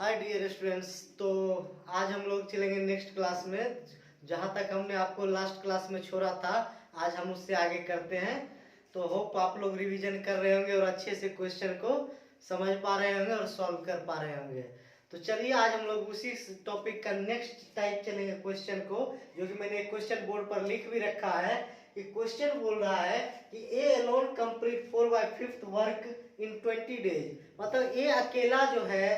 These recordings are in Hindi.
Hi dear students. तो आज हम लोग चलेंगे नेक्स्ट क्लास में। जहाँ तक हमने आपको लास्ट क्लास में छोड़ा था आज हम उससे आगे करते हैं। तो होप आप लोग रिवीजन कर रहे होंगे और अच्छे से क्वेश्चन को समझ पा रहे होंगे और सॉल्व कर पा रहे होंगे। तो चलिए आज हम लोग उसी टॉपिक का नेक्स्ट टाइप चलेंगे क्वेश्चन को, जो कि मैंने क्वेश्चन बोर्ड पर लिख भी रखा है। कि क्वेश्चन बोल रहा है कि A alone complete 4/5 work in 20 days. मतलब ए अकेला जो है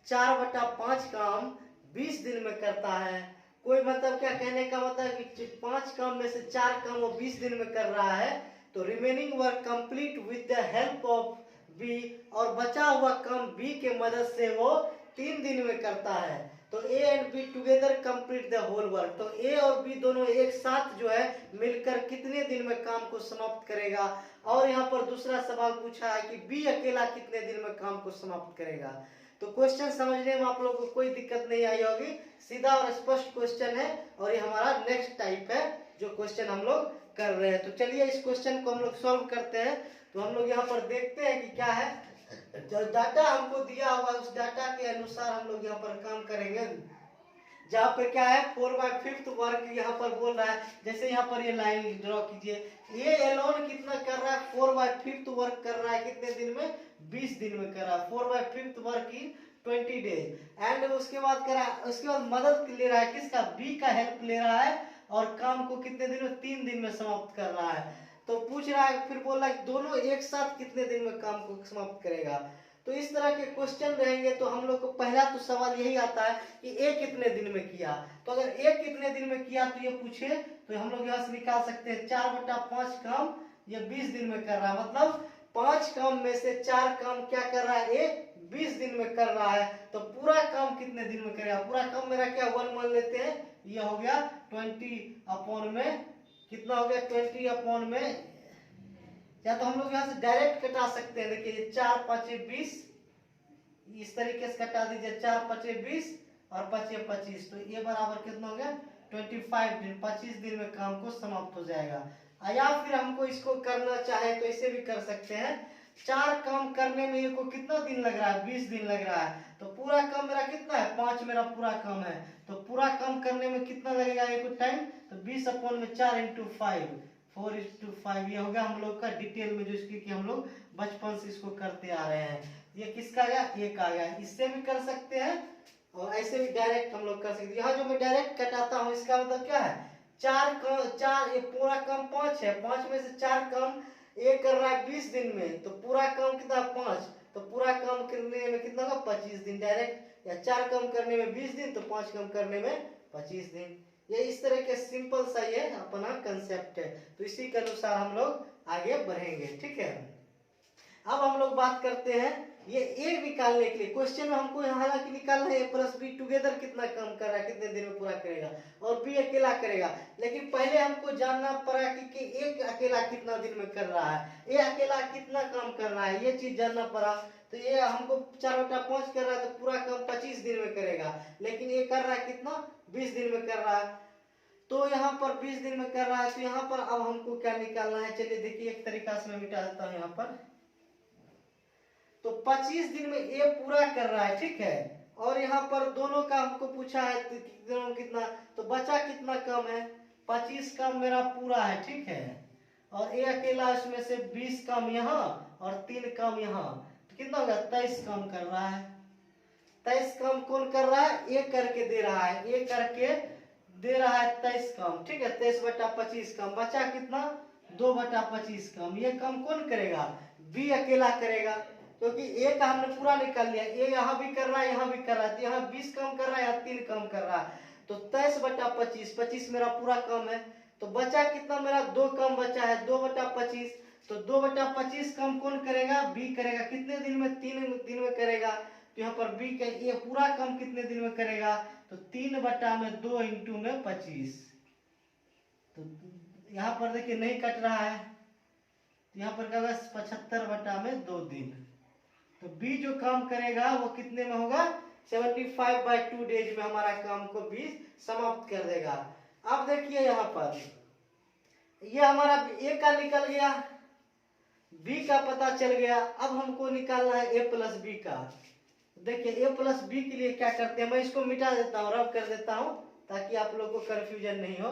4/5 काम 20 दिन में करता है। कोई मतलब क्या कहने का मतलब कि 5 काम में से 4 काम वो 20 दिन में कर रहा है। तो remaining work complete with the help of B, और बचा हुआ काम बी के मदद से वो 3 दिन में करता है। तो A and B together complete the whole work. तो ए और बी दोनों एक साथ जो है मिलकर कितने दिन में काम को समाप्त करेगा। और यहाँ पर दूसरा सवाल पूछा है कि बी अकेला कितने दिन में काम को समाप्त करेगा। तो क्वेश्चन समझने में आप लोगों को कोई दिक्कत नहीं आई होगी, सीधा और स्पष्ट क्वेश्चन है। और ये हमारा नेक्स्ट टाइप है जो क्वेश्चन हम लोग कर रहे हैं। तो चलिए इस क्वेश्चन को हम लोग सॉल्व करते हैं। तो हम लोग यहाँ पर देखते हैं कि क्या है। जो डाटा हमको दिया हुआ उस डाटा के अनुसार हम लोग यहाँ पर काम करेंगे। जहाँ पे क्या है 4/5 वर्क यहाँ पर बोल रहा है। जैसे यहाँ पर ये लाइन ड्रॉ कीजिए, ये एलोन कितना कर रहा है 4/5 वर्क कर रहा है कितने दिन में 20 दिन में कर रहा है। 4/5 वर्क इन 20 डेज। एंड उसके बाद कर रहा है, उसके बाद मदद ले रहा है किसका, बी का हेल्प ले रहा है। और काम को कितने दिन में 3 दिन में समाप्त कर रहा है। तो पूछ रहा है, फिर बोल रहा है दोनों एक साथ कितने दिन में काम को समाप्त करेगा। तो इस तरह के क्वेश्चन रहेंगे तो हम लोग को पहला तो सवाल यही आता है कि ए कितने दिन में किया। तो अगर ए कितने दिन में किया तो ये पूछे तो हम लोग यहाँ से निकाल सकते हैं 4/5 काम ये 20 दिन में कर रहा है। मतलब 5 काम में से 4 काम क्या कर रहा है, ए 20 दिन में कर रहा है। तो पूरा काम कितने दिन में करेगा। पूरा काम मेरा क्या 1 मान लेते हैं, ये हो गया 20 में कितना हो गया 20 या तो हम लोग यहाँ से डायरेक्ट कटा सकते हैं। देखिए 4 5 20 इस तरीके से कटा दीजिए, 4 5 20 और 5 25। तो ये बराबर कितना हो गया 25 दिन। 25 दिन में काम को समाप्त हो जाएगा। या फिर हमको इसको करना चाहे तो इसे भी कर सकते हैं। 4 काम करने में ये को कितना दिन लग रहा है 20 दिन लग रहा है। तो पूरा काम मेरा कितना है 5 मेरा पूरा काम है। तो पूरा काम करने में कितना लगेगा ये को टाइम, तो 20/4 × 5 4:5। ये हो गया हम लोग का डिटेल में जो इसकी कि हम लोग बचपन से इसको करते आ रहे हैं। ये किसका गया, एक आ गया। इससे भी कर सकते हैं और ऐसे भी डायरेक्ट हम लोग कर सकते हैं। यहाँ जो मैं डायरेक्ट कटाता हूँ इसका मतलब क्या है, 4 ये पूरा काम 5 है। 5 में से 4 काम ये कर रहा है 20 दिन में। तो पूरा काम कितना 5, तो पूरा काम करने में कितना होगा 25 दिन डायरेक्ट। या 4 काम करने में 20 दिन तो 5 काम करने में 25 दिन। ये इस तरह के सिंपल सा ये अपना कंसेप्ट है। तो इसी के अनुसार हम लोग आगे बढ़ेंगे, ठीक है। अब हम लोग बात करते हैं ये ए निकालने के लिए। क्वेश्चन में हमको हालांकि निकालना है ए प्लस बी टुगेदर कितना काम कर रहा है, कितने दिन में पूरा करेगा, और बी अकेला करेगा। लेकिन पहले हमको जानना पड़ा कि ए अकेला कितना दिन में कर रहा है, ए अकेला कितना काम कर रहा है, ये चीज जानना पड़ा। तो ये हमको 4/5 कर रहा है तो पूरा काम 25 दिन में करेगा। लेकिन ये कर रहा है कितना 20 दिन में कर रहा है। तो यहाँ पर 20 दिन में कर रहा है। तो यहाँ पर अब हमको क्या निकालना है, चलिए देखिए एक तरीका से मैं मिटा देता हूँ यहाँ पर। तो 25 दिन में ए पूरा कर रहा है, ठीक है। और यहाँ पर दोनों का हमको पूछा है तो दोनों कितना, तो बचा कितना कम है 25 काम मेरा पूरा है, ठीक है। और ए अकेला इसमें से 20 काम यहाँ और 3 काम यहाँ, तो कितना होगा 23 काम कर रहा है। 23 काम कौन कर रहा है, ए करके दे रहा है, ए करके दे रहा है 23 काम, ठीक है। 23/25 काम बचा कितना 2/25 काम। ये काम कौन करेगा, बी अकेला करेगा। क्योंकि ए का हमने पूरा निकाल लिया, ए यहाँ भी कर रहा है यहाँ भी कर रहा है। तो यहाँ 20 काम कर रहा है यहाँ 3 काम कर रहा है। तो 23/25 25 मेरा पूरा काम है। तो बचा कितना मेरा 2 काम बचा है 2/25। तो 2/25 काम कौन करेगा, बी करेगा। कितने दिन में 3 दिन में करेगा। तो यहाँ पर बी का ये पूरा काम कितने दिन में करेगा, तो 3/2 × 25। तो यहाँ पर देखिए नहीं कट रहा है, तो यहाँ पर क्या होगा 75/2 दिन। तो बी जो काम करेगा वो कितने में होगा 75/2 डेज में हमारा काम को बी समाप्त कर देगा। अब देखिए यहाँ पर ये हमारा ए का निकल गया, बी का पता चल गया। अब हमको निकालना है ए प्लस बी का। देखिए ए प्लस बी के लिए क्या करते हैं, मैं इसको मिटा देता हूँ, रब कर देता हूँ ताकि आप लोग को कंफ्यूजन नहीं हो।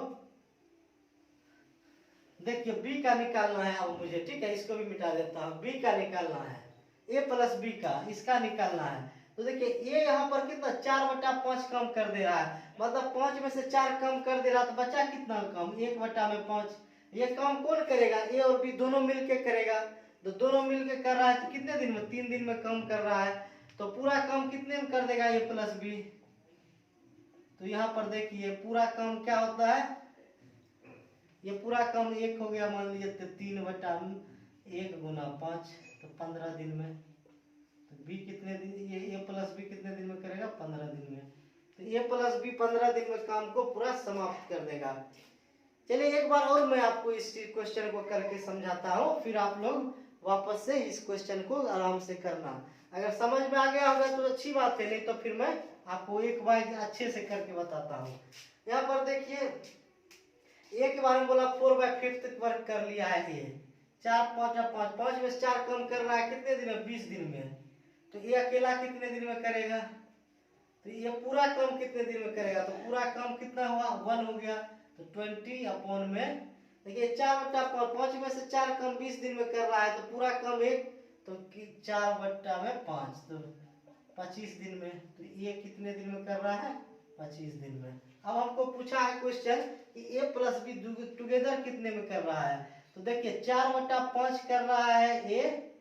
देखिए बी का निकालना है अब मुझे, ठीक है, इसको भी मिटा देता हूँ। बी का निकालना है, ए प्लस बी का, इसका निकालना है। तो देखिए ए यहाँ पर कितना 4/5 कम कर दे रहा है, मतलब 5 में से 4 कम कर दे रहा है, तो बचा कितना कम, 1/5। ये काम कौन करेगा, ए और बी दोनों मिलके करेगा। तो दोनों मिलके कर रहा है तो कितने दिन में, 3 दिन में कम कर रहा है। तो पूरा काम कितने में कर देगा ए प्लस बी। तो यहाँ पर देखिए पूरा काम क्या होता है, ये पूरा काम 1 हो गया, मान लीजिए तो 3/1 गुना 5, तो 15 दिन में। तो बी कितने दिन, ये ए प्लस बी कितने दिन में करेगा, 15 दिन में। तो ए प्लस बी 15 दिन में काम को पूरा समाप्त कर देगा। चलिए एक बार और मैं आपको इस क्वेश्चन को करके समझाता हूँ, फिर आप लोग वापस से इस क्वेश्चन को आराम से करना। अगर समझ में आ गया होगा तो अच्छी बात है, नहीं तो फिर मैं आपको एक बार अच्छे से करके बताता हूँ। यहाँ पर देखिए ए के बारे में बोला 4/5 वर्क कर लिया है ये, 4 5 5 5 में से 4 कम कर रहा है, कितने दिन में, 20 दिन में। तो ये अकेला कितने दिन में करेगा, तो ये पूरा काम कितने दिन में करेगा, तो पूरा काम कितना हुआ, 1 हो गया। तो 20 अपॉन में देखिए 4/5 में से 4 कम 20 दिन में कर रहा है, तो पूरा काम 1, तो 4/5 तो 25 दिन में। तो ये कितने दिन में कर रहा है, 25 दिन में। अब हमको पूछा है क्वेश्चन कि ए प्लस बी टुगेदर कितने में कर रहा है। तो देखिए 4/5 कर रहा है ए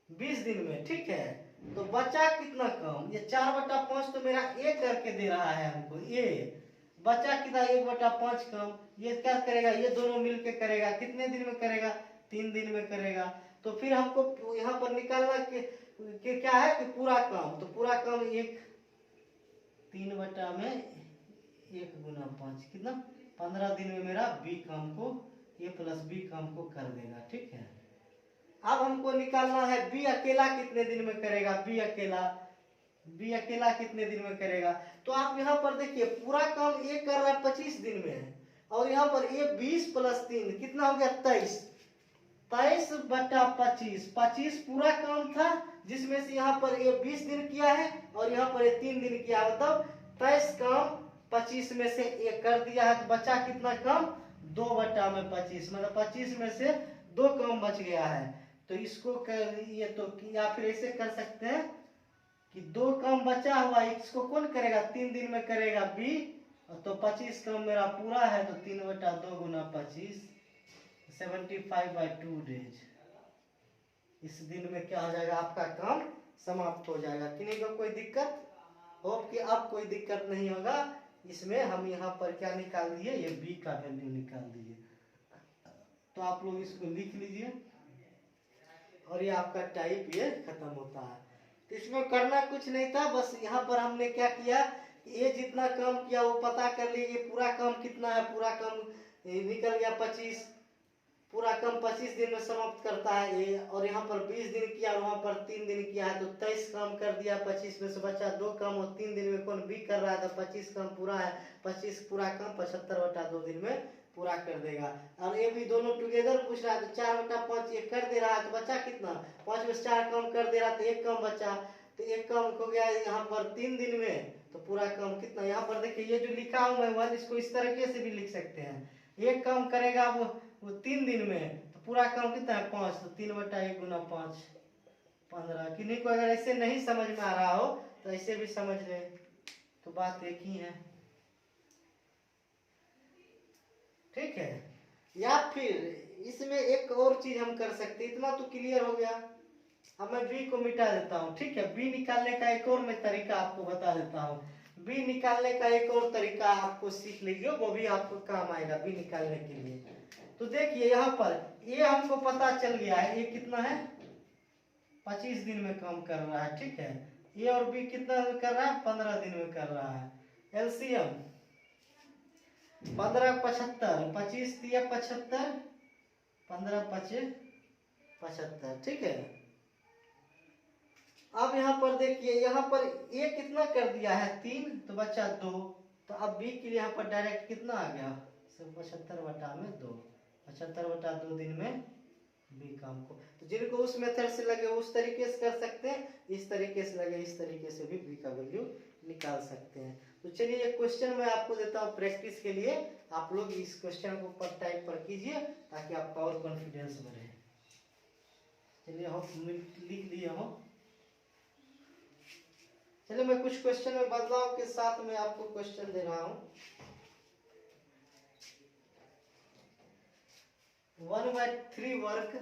20 दिन में, ठीक है। तो बचा कितना कम, ये 4/5 तो मेरा ए करके दे रहा है हमको, ए बचा कितना, 1/5 कम। ये क्या करेगा, ये दोनों मिलके करेगा, कितने दिन में करेगा, 3 दिन में करेगा। तो फिर हमको यहाँ पर निकालना कि क्या है कि पूरा काम, तो पूरा काम 3/1 गुना 5 कितना, 15 दिन में मेरा बी काम को, ए प्लस बी काम को कर देगा, ठीक है। अब हमको निकालना है बी अकेला कितने दिन में करेगा, बी अकेला कितने दिन में करेगा। तो आप यहाँ पर देखिए पूरा काम ए कर रहा है 25 दिन में, और यहाँ पर ए 20 + 3 कितना हो गया, 23। 23/25, 25 पूरा काम था, जिसमें से यहाँ पर ये 20 दिन किया है और यहाँ पर ये 3 दिन किया, मतलब 23 काम 25 में से ये कर दिया है। तो बचा कितना काम, 2/25, मतलब 25 में से 2 काम बच गया है। तो इसको कर ये, तो या फिर ऐसे कर सकते हैं कि 2 काम बचा हुआ, इसको कौन करेगा, 3 दिन में करेगा बी, तो 25 काम मेरा पूरा है, तो 3/2 गुना 25, 75/2 डेज। इस दिन में क्या हो जाएगा, आपका काम समाप्त हो जाएगा। किन्हीं को कोई दिक्कत हो कि अब कोई दिक्कत नहीं होगा। इसमें हम यहाँ पर क्या निकाल दिए, ये बी का वैल्यू निकाल दिए। तो आप लोग इसको लिख लीजिए, और ये आपका टाइप ये खत्म होता है। तो इसमें करना कुछ नहीं था, बस यहाँ पर हमने क्या किया, ये जितना काम किया वो पता कर लिए, पूरा काम कितना है, पूरा काम निकल गया 25, पूरा काम 25 दिन में समाप्त करता है ये, और यहाँ पर 20 दिन किया और वहाँ पर 3 दिन किया है, तो 23 काम कर दिया, 25 में से बचा 2 काम, और 3 दिन में कौन बी कर रहा है, तो 25 काम पूरा है, 25 पूरा काम 75/2 दिन में पूरा कर देगा। और ये भी दोनों टुगेदर पूछ रहा है, तो 4/5 ये कर दे रहा है, तो बचा कितना, 5 में से 4 काम कर दे रहा है, तो 1 काम बचा, तो 1 काम हो गया यहाँ पर 3 दिन में। तो पूरा काम कितना, यहाँ पर देखिए ये जो लिखा हूँ मैं 1, इसको इस तरीके से भी लिख सकते हैं। 1 काम करेगा वो 3 दिन में, तो पूरा काम कितना है, 5, तो 3/1 गुना 5, 15। किन्हीं को अगर ऐसे नहीं समझ में आ रहा हो तो ऐसे भी समझ ले, तो बात एक ही है, ठीक है। या फिर इसमें एक और चीज हम कर सकते हैं, इतना तो क्लियर हो गया। अब मैं बी को मिटा देता हूँ, ठीक है। बी निकालने का एक और मैं तरीका आपको बता देता हूँ। बी निकालने का एक और तरीका आपको सीख लीजिए, वो भी आपको काम आएगा बी निकालने के लिए। तो देखिए यहाँ पर ये हमको पता चल गया है, ये कितना है, 25 दिन में काम कर रहा है, ठीक है। ए और बी कितना कर रहा है, 15 दिन में कर रहा है। एलसीएम 15 75, 25 × 75, 15 5 75, ठीक है। अब यहाँ पर देखिए, यहाँ पर ए कितना कर दिया है, 3, तो बचा 2। तो अब बी के लिए यहाँ पर डायरेक्ट कितना आ गया, 75/2, 75/2 दिन में बी काम को। तो जिनको उस मेथड से लगे उस तरीके से कर सकते हैं, इस तरीके से लगे इस तरीके से भी बी का वैल्यू निकाल सकते हैं। तो चलिए एक क्वेश्चन मैं आपको देता हूँ प्रैक्टिस के लिए, आप लोग इस क्वेश्चन को पर टाइप पर कीजिए ताकि आपका और कॉन्फिडेंस बढ़े। चलिए हम लिख लिए हो। चलिए मैं कुछ क्वेश्चन में बदलाव के साथ में आपको क्वेश्चन दे रहा हूँ। 1/3 वर्क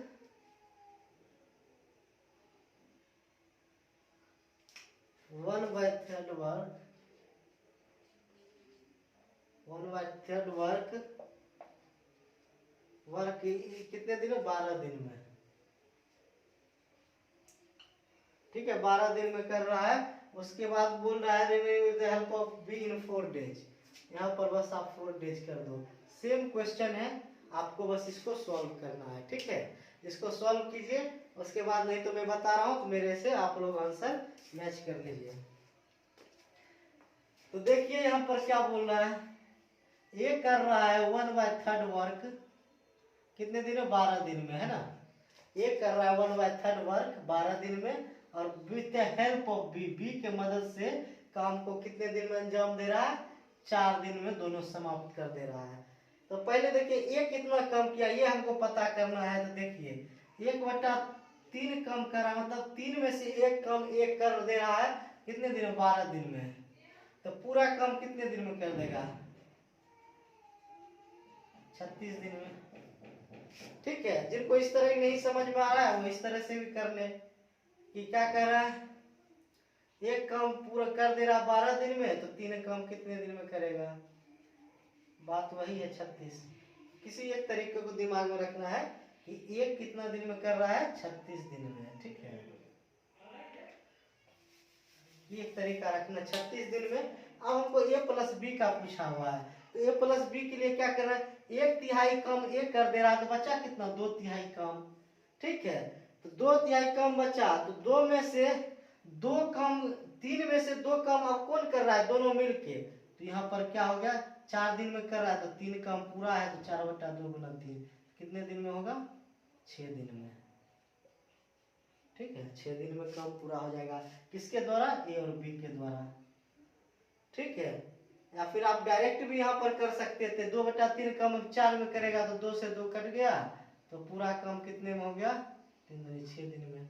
1/3 वर्क 1/3 वर्क कितने दिन में? 12 दिन में। ठीक है, 12 दिन में कर रहा है। उसके बाद बोल रहा है with the help of be in 4 days. यहाँ पर बस आप 4 डेज कर दो। सेम क्वेश्चन है, आपको बस इसको सॉल्व करना है। ठीक है, इसको सॉल्व कीजिए, उसके बाद नहीं तो मैं बता रहा हूँ तो मेरे से आप लोग आंसर मैच कर लीजिए। तो देखिए यहाँ पर क्या बोल रहा है, ये कर रहा है 1/3 वर्क कितने दिन में? 12 दिन में, है ना। ये कर रहा है 1/3 वर्क 12 दिन में, और with the help of B, B के मदद से काम को कितने दिन में अंजाम दे रहा है? 4 दिन में दोनों समाप्त कर दे रहा है। तो पहले देखिए ये कितना कम किया, ये हमको पता करना है। तो देखिए 1/3 कम कर रहा है, मतलब 3 में से 1 कम 1 कर दे रहा है। कितने दिन में? 12 दिन में। तो पूरा कम कितने दिन में कर देगा? 36 दिन में। ठीक है, जिनको इस तरह नहीं समझ में आ रहा है वो इस तरह से भी कर ले कि क्या कर रहा है, 1 काम पूरा कर दे रहा 12 दिन में, तो 3 काम कितने दिन में करेगा? बात वही है 36। किसी एक तरीके को दिमाग में रखना है कि 1 कितना दिन में कर रहा है? 36 दिन में। ठीक है, ये एक तरीका रखना 36 दिन में। अब हमको a प्लस बी का पूछा हुआ है, तो a प्लस बी के लिए क्या करना है? 1/3 कम 1 कर दे रहा है, तो बचा कितना? 2/3 कम। ठीक है, तो 2/3 कम बचा, तो 2 में से 2 कम, 3 में से 2 कम अब कौन कर रहा है? दोनों मिलके। तो यहाँ पर क्या हो गया? 4 दिन में कर रहा है, तो 3 कम पूरा है, तो 4/2 गुना 3 कितने दिन में होगा? 6 दिन में। ठीक है, 6 दिन में काम पूरा हो जाएगा। किसके द्वारा? ए और बी के द्वारा। ठीक है, या फिर आप डायरेक्ट भी यहाँ पर कर सकते थे। 2/3 कम 4 में करेगा तो 2 से 2 कट गया, तो पूरा काम कितने में हो गया? 6 दिन में।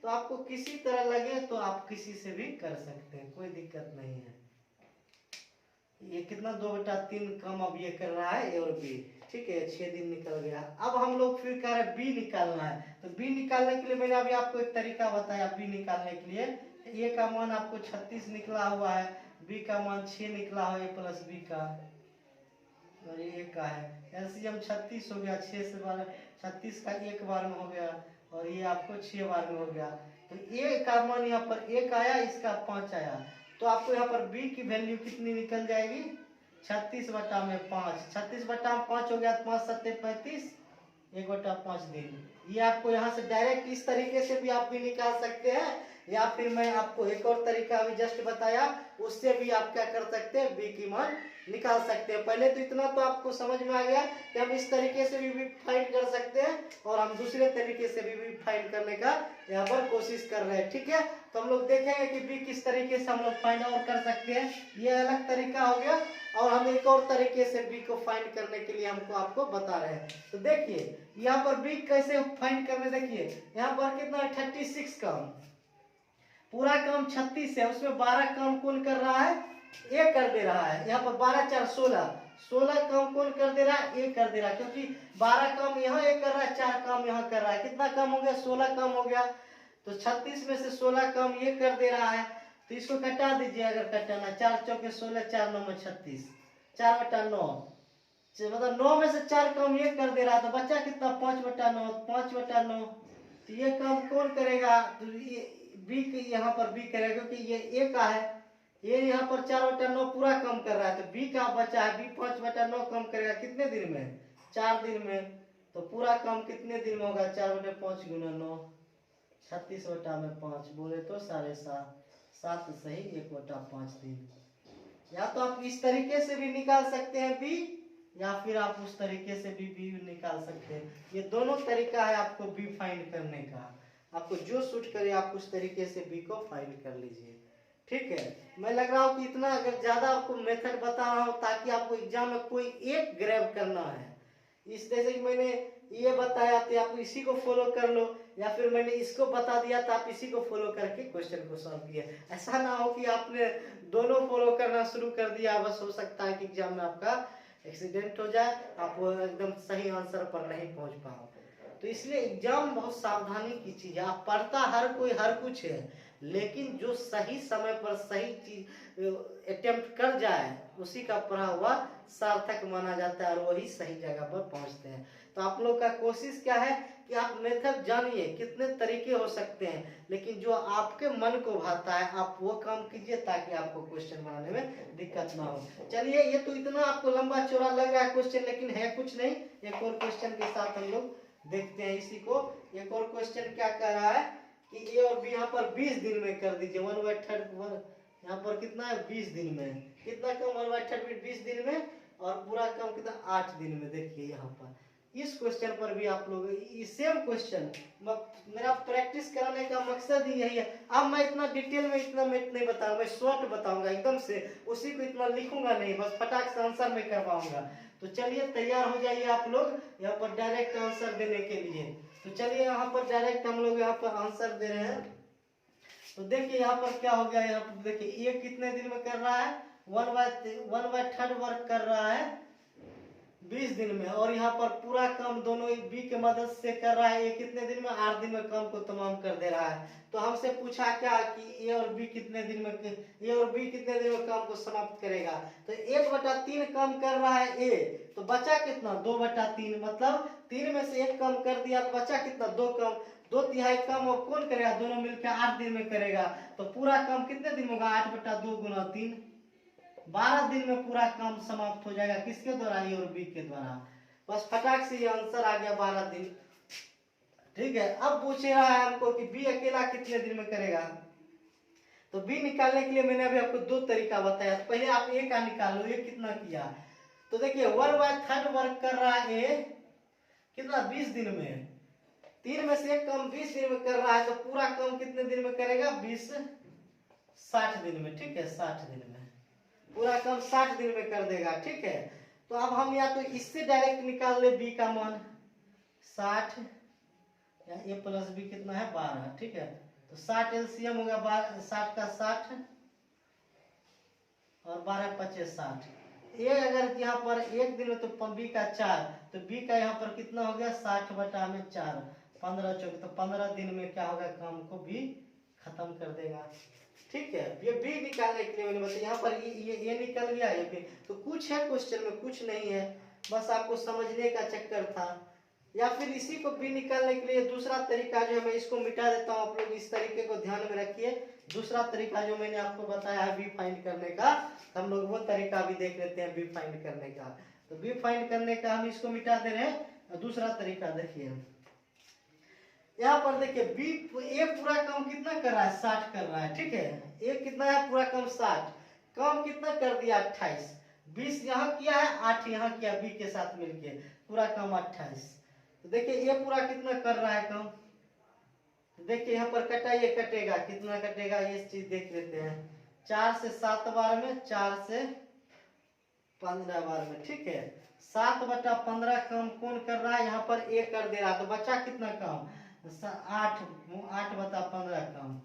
तो आपको किसी तरह लगे तो आप किसी से भी कर सकते हैं, कोई दिक्कत नहीं है। ये कितना? 2/3 कम अब ये कर रहा है ए और बी। ठीक है, 6 दिन निकल गया। अब हम लोग फिर कह रहे हैं बी निकालना है। तो बी निकालने के लिए मैंने अभी आपको एक तरीका बताया बी निकालने के लिए। ए का मान आपको 36 निकला हुआ है, बी का मान 6 निकला हुआ है, ए प्लस बी का, और ये का है एलसीएम 36 हो गया। 6 से 12 36 का 1 बार में हो गया, और ये आपको 6 बार में हो गया। तो ए का मान यहाँ पर 1 आया, इसका 5 आया। तो आपको यहाँ पर बी की वैल्यू कितनी निकल जाएगी? 36/5। 36/5 हो गया, 5 7 35, 1/5 दिन। ये आपको यहाँ से डायरेक्ट इस तरीके से भी आप भी निकाल सकते हैं, या फिर मैं आपको एक और तरीका अभी जस्ट बताया, उससे भी आप क्या कर सकते हैं? बी की मान निकाल सकते हैं। पहले तो इतना तो आपको समझ में आ गया कि हम इस तरीके से भी फाइंड कर सकते हैं, और हम दूसरे तरीके से भी फाइंड करने का यहाँ पर कोशिश कर रहे हैं। ठीक है, तो हम लोग देखेंगे कि बी किस तरीके से हम लोग फाइंड आउट कर सकते हैं। ये अलग तरीका हो गया, और हम एक और तरीके से बी को फाइंड करने के लिए हमको आपको बता रहे हैं। तो देखिए यहाँ पर बी कैसे फाइंड करने, देखिए यहाँ पर कितना है? 36 काम, पूरा काम 36 है, उसमें 12 काम कौन कर रहा है? ए कर दे रहा है। यहाँ पर 12 4 16, 16 काम कौन कर दे रहा है? ए कर दे रहा है, क्योंकि 12 काम यहाँ ए कर रहा है, 4 काम यहाँ कर रहा है। कितना काम हो गया? 16 काम हो गया। तो 36 में से 16 काम ये कर दे रहा है, तो इसको कटा दीजिए अगर कटाना। 4 चौके 16, 4 9 में 36, 4/9, मतलब 9 में से 4 काम ये कर दे रहा है, तो बच्चा कितना? 5/9, 5/9। तो ये काम कौन करेगा? तो ये बी यहाँ पर बी करेगा, क्योंकि ये ए का है। ये यहाँ पर 4/9 पूरा कम कर रहा है, तो बी का बचा है, बी 5/9 कम करेगा कितने दिन में? 4 दिन में। तो पूरा काम कितने दिन में होगा? 4/5 गुना 9, 36/5 बोले तो 7.5, 7 सही 1/5 दिन। या तो आप इस तरीके से भी निकाल सकते हैं बी, या फिर आप उस तरीके से भी बी निकाल सकते हैं। ये दोनों तरीका है आपको बी फाइंड करने का। आपको जो सूट करे आप उस तरीके से बी को फाइंड कर लीजिए। ठीक है, मैं लग रहा हूँ कि इतना अगर ज्यादा आपको मेथड बता रहा हूँ ताकि आपको एग्जाम में कोई एक ग्रैब करना है। इस जैसे कि मैंने ये बताया तो आप इसी को फॉलो कर लो, या फिर मैंने इसको बता दिया तो आप इसी को फॉलो करके क्वेश्चन को सॉल्व किए। ऐसा ना हो कि आपने दोनों फॉलो करना शुरू कर दिया, बस हो सकता है कि एग्जाम में आपका एक्सीडेंट हो जाए, आप एकदम सही आंसर पर नहीं पहुंच पाओ। तो इसलिए एग्जाम बहुत सावधानी की चीज है। आप पढ़ता हर कोई हर कुछ है, लेकिन जो सही समय पर सही चीज अटेम्प्ट कर जाए उसी का पढ़ा हुआ सार्थक माना जाता है और वही सही जगह पर पहुंचते हैं। तो आप लोग का कोशिश क्या है कि आप मेथड जानिए, कितने तरीके हो सकते हैं, लेकिन जो आपके मन को भाता है आप वो काम कीजिए ताकि आपको क्वेश्चन बनाने में दिक्कत ना हो। चलिए, ये तो इतना आपको लंबा चौड़ा लग रहा है क्वेश्चन, लेकिन है कुछ नहीं। एक और क्वेश्चन के साथ हम लोग देखते हैं इसी को। एक और क्वेश्चन क्या कह रहा है कि ए और बी यहाँ पर 20 दिन में कर दीजिए। 1/3 यहाँ पर कितना है 20 दिन में, कितना कम 1/3 20 दिन में, और पूरा कम कितना 8 दिन में। देखिए यहाँ पर इस क्वेश्चन पर भी आप लोग सेम क्वेश्चन, मेरा प्रैक्टिस कराने का मकसद ही यही है। अब मैं इतना डिटेल में इतना मैं नहीं बताऊंगा, मैं शॉर्ट बताऊंगा एकदम से, उसी को इतना लिखूंगा नहीं, बस फटाक से आंसर में करवाऊंगा। तो चलिए तैयार हो जाइए आप लोग यहाँ पर डायरेक्ट आंसर देने के लिए। तो चलिए यहाँ पर डायरेक्ट हम लोग यहाँ पर आंसर दे रहे हैं। तो देखिए यहाँ पर क्या हो गया, यहाँ पर देखिए ए कितने दिन में कर रहा है 1/3 वर्क कर रहा है 20 दिन में, और यहाँ पर पूरा काम दोनों बी के मदद से कर रहा है। ये कितने दिन में 8 दिन में काम को तमाम कर दे रहा है। तो हमसे पूछा क्या कि ए और बी कितने दिन में काम को समाप्त करेगा। तो 1/3 काम कर रहा है ए, तो बचा कितना 2/3, मतलब 3 में से 1 काम कर दिया तो बचा कितना 2 काम, 2/3 काम और कौन करेगा, दोनों मिलकर 8 दिन में करेगा। तो पूरा काम कितने दिन में होगा 8/2 गुना 3, 12 दिन में पूरा काम समाप्त हो जाएगा। किसके द्वारा, ए और बी के द्वारा। बस फटाक से ये आंसर आ गया 12 दिन। ठीक है, अब पूछ रहा है हमको कि बी अकेला कितने दिन में करेगा। तो बी निकालने के लिए मैंने अभी आपको 2 तरीका बताया। तो पहले आप ए का निकाल लो, ए कितना किया। तो देखिए 1/3 वर्क कर रहा है ए कितना 20 दिन में, 3 में से 1 काम 20 दिन में कर रहा है, तो पूरा काम कितने दिन में करेगा 20 60 दिन में। ठीक है, 60 दिन में पूरा काम 60 दिन में कर देगा। ठीक है, तो अब हम या तो इससे डायरेक्ट निकाल ले बी का मान 60, या ए प्लस बी कितना है 12। ठीक है, तो 60 एलसीएम होगा 60 का 60 और 12 25 60। ए अगर यहाँ पर 1 दिन में तो बी का 4, तो बी का यहाँ पर कितना हो गया 60/4, 15 चौक, तो 15 दिन में क्या होगा काम को भी खत्म कर देगा। ठीक है, ये बी निकालने के लिए मैंने बताया। यहाँ पर ये निकल गया, ये बी। तो कुछ है क्वेश्चन में, कुछ नहीं है, बस आपको समझने का चक्कर था। या फिर इसी को बी निकालने के लिए दूसरा तरीका जो है, मैं इसको मिटा देता हूँ, आप लोग इस तरीके को ध्यान में रखिए। दूसरा तरीका जो मैंने आपको बताया है बी फाइंड करने का, हम लोग वो तरीका भी देख लेते हैं बी फाइंड करने का। तो बी फाइंड करने का हम इसको मिटा दे रहे हैं। दूसरा तरीका देखिए, यहाँ पर देखिए बी ए पूरा काम कितना कर रहा है 60 कर रहा है। ठीक है, ए कितना है पूरा काम 60, काम कितना कर दिया 28, 20 यहाँ किया है 8 यहाँ किया बी के साथ मिलके, पूरा काम 28। तो देखिए ए पूरा कितना कर रहा है काम, तो देखिए यहाँ पर कटाइए, कटेगा कितना कटेगा ये चीज देख लेते हैं। 4 से 7 बार में, 4 से 15 बार में। ठीक है, 7/15 काम कौन कर रहा है, यहाँ पर ए कर दे रहा है, तो बचा कितना काम 8/15 काम।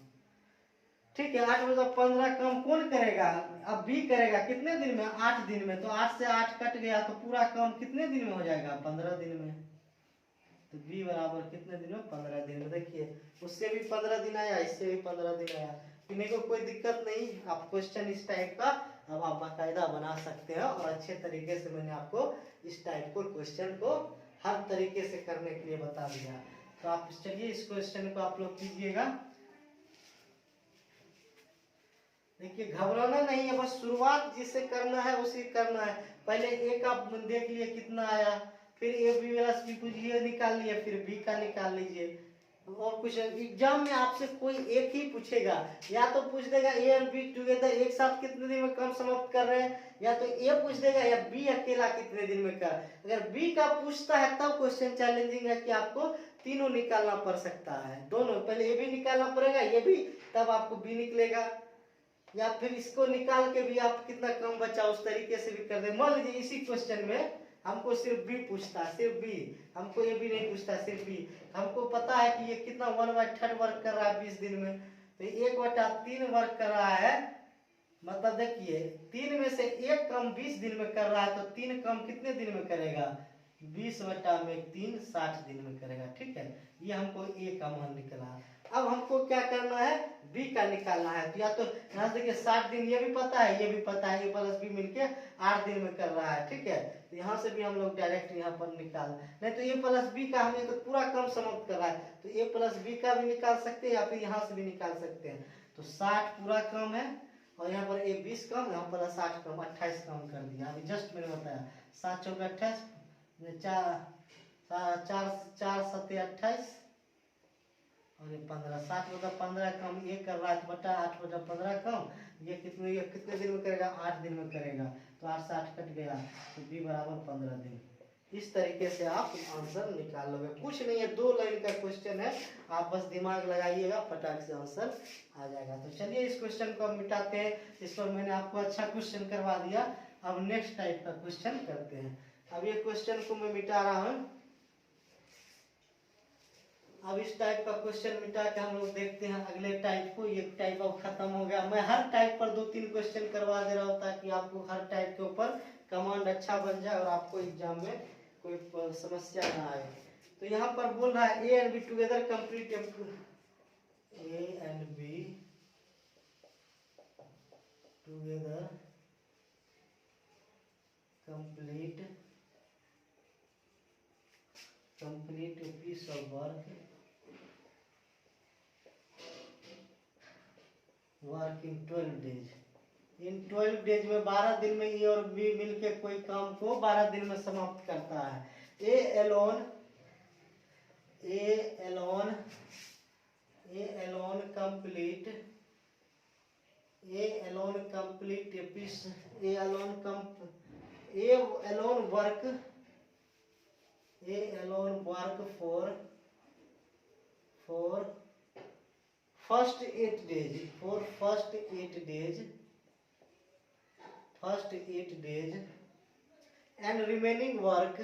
ठीक है, 8/15 काम कौन करेगा, अब बी करेगा कितने दिन में 8 दिन में। तो 8 से 8 कट गया, तो पूरा काम कितने दिन में हो जाएगा 15 दिन में। तो बी बराबर कितने दिन में 15 दिन में। देखिए उससे भी 15 दिन आया, इससे भी 15 दिन आया। इन्हें को कोई दिक्कत नहीं, आप क्वेश्चन इस टाइप का अब आप बाकायदा बना सकते हैं, और अच्छे तरीके से मैंने आपको इस टाइप को क्वेश्चन को हर तरीके से करने के लिए बता दिया। तो आप चलिए इस क्वेश्चन को आप लोग कीजिएगा। देखिए घबराना नहीं है, बस शुरुआत जिसे करना है उसे करना है। पहले ए का देख लिए कितना आया, फिर ए बी प्लस बी कुछ ये निकाल लिए, फिर बी का निकाल लीजिए, और कुछ एग्जाम में आपसे कोई एक ही पूछेगा, या तो पूछ देगा ए और बी टुगेदर एक साथ कितने दिन में काम समाप्त कर रहे हैं, या तो ए पूछ देगा या बी अकेला कितने दिन में कर। अगर बी का पूछता है तब क्वेश्चन चैलेंजिंग है कि आपको तीनों निकालना पड़ सकता है, दोनों, पहले ए भी निकालना पड़ेगा ये भी, तब आपको बी निकलेगा, या फिर इसको निकाल के भी आप कितना कम बचा उस तरीके से भी कर दे। मान लीजिए इसी क्वेश्चन में हमको सिर्फ बी पूछता है, सिर्फ बी, हमको ये भी नहीं पूछता, सिर्फ बी, हमको पता है कि ये कितना 1/3 वर्क कर रहा है 20 दिन में, तो 1/3 वर्क कर रहा है, मतलब देखिए 3 में से 1 कम 20 दिन में कर रहा है, तो 3 कम कितने दिन में करेगा, 20/3 60 दिन में करेगा। ठीक है, ये हमको ए का मान निकला। अब हमको क्या करना है, बी का निकालना है। तो या तो यहाँ से देखिए 60 दिन ये भी पता है, ये भी पता है, ए प्लस बी मिलके 8 दिन में कर रहा है। ठीक है, तो यहाँ से भी हम लोग डायरेक्ट यहाँ पर निकाल, नहीं तो ए प्लस बी का हमें तो पूरा कम समाप्त कर रहा है, तो ए प्लस बी का भी निकाल सकते हैं या फिर यहाँ से भी निकाल सकते हैं। तो 60 पूरा कम है और यहाँ पर ए 20 कम, यहाँ पर 60 कम, 28 कम कर दिया। अभी जस्ट मैंने बताया 7 चौके 28, 4 7 28 और ये 15, 60/15 कम ये कर रहा है, बटा 8/15 कम, ये कितने दिन में करेगा, 8 दिन में करेगा, तो 8 से 8 कट गया, तो बी बराबर 15 दिन। इस तरीके से आप आंसर निकाल लोगे, कुछ नहीं है, 2 लाइन का क्वेश्चन है, आप बस दिमाग लगाइएगा, फटाक से आंसर आ जाएगा। तो चलिए इस क्वेश्चन को हम मिटाते हैं, इस पर मैंने आपको अच्छा क्वेश्चन करवा दिया। अब नेक्स्ट टाइप का क्वेश्चन करते हैं। अब ये क्वेश्चन को मैं मिटा रहा हूँ। अब इस टाइप का क्वेश्चन मिटा के हम लोग देखते हैं अगले टाइप को। ये टाइप अब खत्म हो गया। मैं हर टाइप पर 2-3 क्वेश्चन करवा दे रहा हूँ ताकि आपको हर टाइप के ऊपर कमांड अच्छा बन जाए और आपको एग्जाम में कोई समस्या ना आए। तो यहाँ पर बोल रहा है A and B together complete, A and B together complete a piece of work in 12 days। In 12 days में 12 दिन में ए और बी मिलके कोई काम को 12 दिन में समाप्त करता है। ए alone work for first 8 days and remaining work